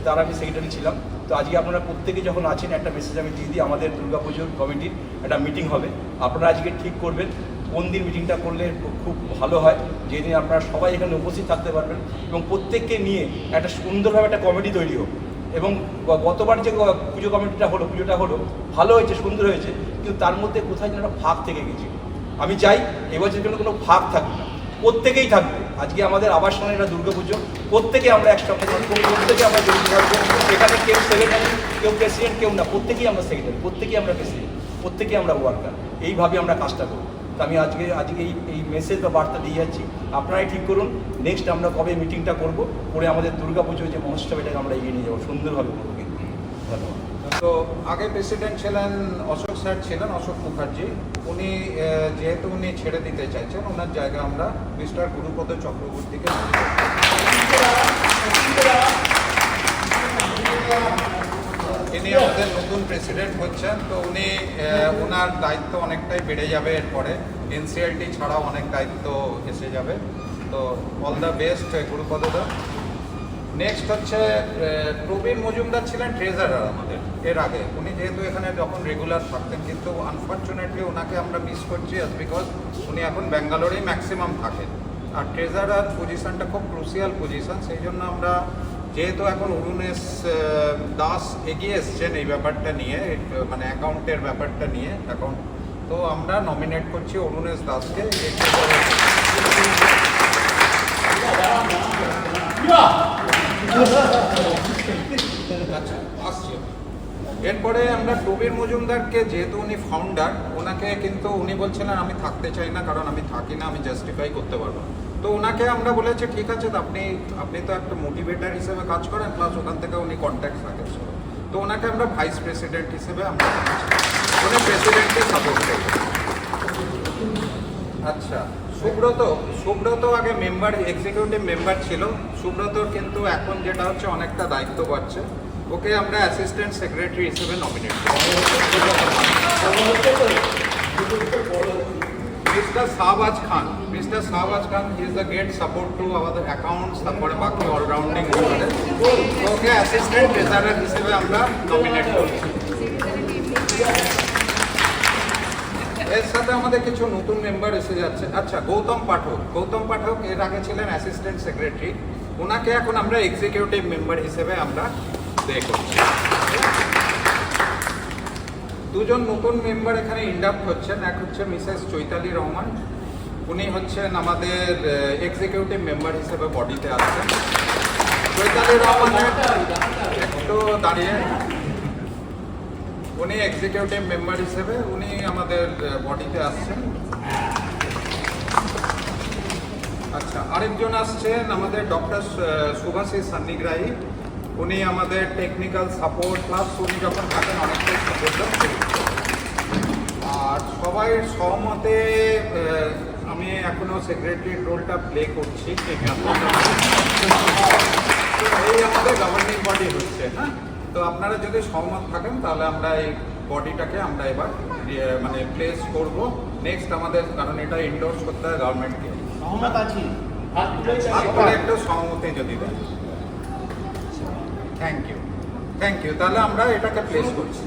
তার আমি সেক্রেটারি ছিলাম। তো আজকে আপনারা প্রত্যেকে যখন আছেন একটা মেসেজ আমি দিয়ে দিই, আমাদের দুর্গাপুজোর কমিটির একটা মিটিং হবে, আপনারা আজকে ঠিক করবেন কোন দিন মিটিংটা করলে খুব ভালো হয়, যেদিন আপনারা সবাই এখানে উপস্থিত থাকতে পারবেন এবং প্রত্যেককে নিয়ে একটা সুন্দরভাবে একটা কমিটি তৈরি হোক। এবং গতবার যে পুজো কমিটিটা হলো, পুজোটা হলো ভালো হয়েছে, সুন্দর হয়েছে, কিন্তু তার মধ্যে কোথায় যেন একটা ফাঁক থেকে গেছে। আমি চাই এবছর জন্য কোনো ফাঁক থাকবে না, প্রত্যেকেই থাকবে। আজকে আমাদের আবাসনে একটা দুর্গাপুজো, প্রত্যেকে আমরা একসঙ্গে থাকবো, প্রত্যেকে আমরা জড়িত থাকবো। এখানে কেউ সেক্রেটারি, কেউ প্রেসিডেন্ট, কেউ না, প্রত্যেকেই আমরা সেক্রেটারি, প্রত্যেকেই আমরা প্রেসিডেন্ট, প্রত্যেকেই আমরা ওয়ার্কার। এইভাবে আমরা কাজটা করব। তো আমি আজকে এই মেসেজ বা বার্তা দিয়ে যাচ্ছি, আপনারাই ঠিক করুন নেক্সট আমরা কবে মিটিংটা করব, করে আমাদের দুর্গাপুজো যে মহোৎসব এটাকে আমরা এগিয়ে নিয়ে যাবো, সুন্দরভাবে করবো কিন্তু। ধন্যবাদ। তো আগে প্রেসিডেন্ট ছিলেন অশোক স্যার, ছিলেন অশোক মুখার্জি। উনি যেহেতু উনি ছেড়ে দিতে চাইছেন, ওনার জায়গা আমরা মিস্টার গুরুপদ চক্রবর্তীকে ইনি আমাদের নতুন প্রেসিডেন্ট হচ্ছেন। তো উনি ওনার দায়িত্ব অনেকটাই বেড়ে যাবে এরপরে, এনসিএলটি ছাড়াও অনেক দায়িত্ব এসে যাবে। তো অল দ্য বেস্ট গুরুপদদা। নেক্সট হচ্ছে প্রবীণ মজুমদার ছিলেন ট্রেজারার আমাদের এর আগে। উনি যেহেতু এখানে যখন রেগুলার থাকতেন, কিন্তু আনফর্চুনেটলি ওনাকে আমরা মিস করছি বিকজ উনি এখন ব্যাঙ্গালোরেই ম্যাক্সিমাম থাকেন। আর ট্রেজারার পজিশনটা খুব ক্রুশিয়াল পজিশন, সেই জন্য আমরা যেহেতু এখন অরুণেশ দাস এগিয়ে এসছেন এই ব্যাপারটা নিয়ে, মানে অ্যাকাউন্টের ব্যাপারটা নিয়ে অ্যাকাউন্ট, তো আমরা নমিনেট করছি অরুণেশ দাসকে। আচ্ছা, আসছি। এরপরে আমরা প্রবীর মজুমদারকে, যেহেতু উনি ফাউন্ডার, ওনাকে কিন্তু উনি বলছিলেন আমি থাকতে চাই না, কারণ আমি থাকি না, আমি জাস্টিফাই করতে পারবো। তো ওনাকে আমরা বলেছি ঠিক আছে, আপনি তো একটা মোটিভেটার হিসেবে কাজ করেন, প্লাস ওখান থেকে উনি কন্ট্যাক্ট রাখেন। তো ওনাকে আমরা ভাইস প্রেসিডেন্ট হিসেবে আমরা উনি প্রেসিডেন্টকে সাপোর্ট করবেন। আচ্ছা, সুব্রত আগে মেম্বার, এক্সিকিউটিভ মেম্বার ছিল। সুব্রতর কিন্তু এখন যেটা হচ্ছে অনেকটা দায়িত্ব বাড়ছে, ওকে আমরা অ্যাসিস্ট্যান্ট সেক্রেটারি হিসেবে নমিনেট করি। Mister Shahbaz Khan is the great support to আমাদের অ্যাকাউন্টস, তারপরে বাকি অলরাউন্ডিং, ওকে অ্যাসিস্ট্যান্ট ট্রেজারার হিসেবে আমরা নমিনেট করছি। এর সাথে আমাদের কিছু নতুন মেম্বার এসে যাচ্ছে। আচ্ছা, গৌতম পাঠক এর আগে ছিলেন অ্যাসিস্ট্যান্ট সেক্রেটারি, ওনাকে এখন আমরা এক্সিকিউটিভ মেম্বার হিসেবে আমরা পে করছি। দুজন নতুন মেম্বার এখানে ইন্ডাক্ট হচ্ছেন। এক হচ্ছে মিসেস চৈতালি রহমান, উনি হচ্ছেন আমাদের এক্সিকিউটিভ মেম্বার হিসেবে বডিতে আসছেন। চৈতালি রহমানের একটু দাঁড়িয়ে, উনি এক্সিকিউটিভ মেম্বার হিসেবে উনি আমাদের বডিতে আসছেন। আচ্ছা, আরেকজন আসছেন আমাদের ডক্টর শুভাশিস সান্নিগ্রাহী, উনি আমাদের টেকনিক্যাল সাপোর্ট, প্লাস উনি যখন থাকেন অনেকটাই সাপোর্ট দেন। আর সবাই সহমতে আমি এখনো সেক্রেটারির রোলটা প্লে করছি। এই আমাদের গভর্নিং বডি হচ্ছে, হ্যাঁ। তো আপনারা যদি সহমত থাকেন তাহলে আমরা এই বডিটাকে আমরা এবার মানে প্লেস করব নেক্সট আমাদের, কারণ এটা এন্ডোর্স করতে হয় গভর্নমেন্টকে। সহমত আছি, একটু সহমতি যদি দেন। Thank you. তাহলে আমরা এটাকে প্লেস করছি।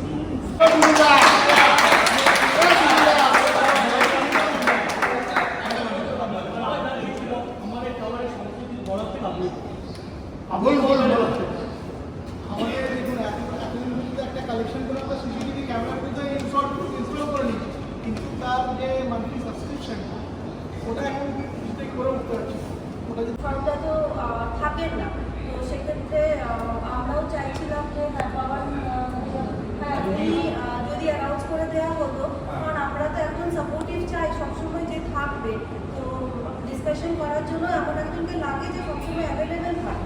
একটা কালেকশন করে আমরা সিসিটিভি ক্যামেরা কিন্তু ইনস্টল করে নিচ্ছি, কিন্তু তার যে মান্থলি সাবস্ক্রিপশনটা ওটা এখন করে উঠতে পারছি। ফার্মটা তো থাকেন না, তো সেক্ষেত্রে আমরাও চাইছিলাম যে যদি অ্যানাউন্স করে দেওয়া হতো, কারণ আমরা তো একজন সাপোর্টিভ চাই সবসময় যে থাকবে, তো ডিসকাশন করার জন্য এমন একজনকে লাগে যে সবসময় অ্যাভেলেবেল থাকে।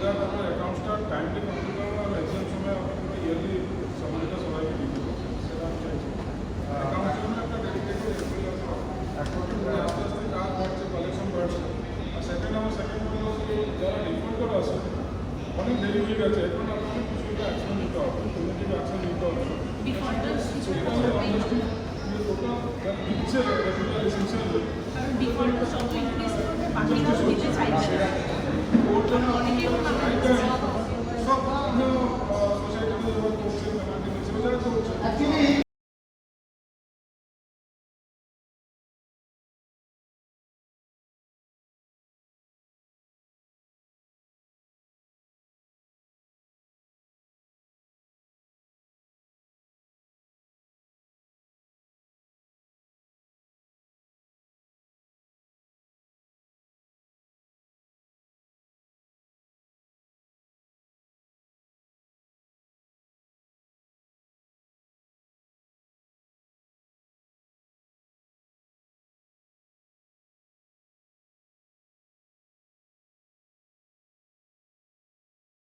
অ্যাকাউন্টসটা টাইমলি কমপ্লিট করবো আর এক্সাম সময় আপনার ইয়ারলি সময়টা সবাইকে দিতে হবে, সেটা আমি চাইছি। অ্যাকাউন্টের জন্য একটা ডেডিকেটেড এখন আস্তে আস্তে কাজ বাড়ছে, কালেকশন বাড়ছে। আর সেকেন্ড হলো যারা ডিফল্টার আছে অনেক দেরি হয়ে গেছে, এখন আপনাদের কিছু একটা অ্যাকশন নিতে হবে, কমিটিভ অ্যাকশন নিতে হবে। টোটাল দিচ্ছে রেগুলার এসেন্সিয়াল কারণ ডিফল্ট যত ইনক্রিজ করবে বাকিরাও দিতে চাইবে না অনেকেই সব সোসাইটিতে যখন করছে অ্যাকচুয়ালি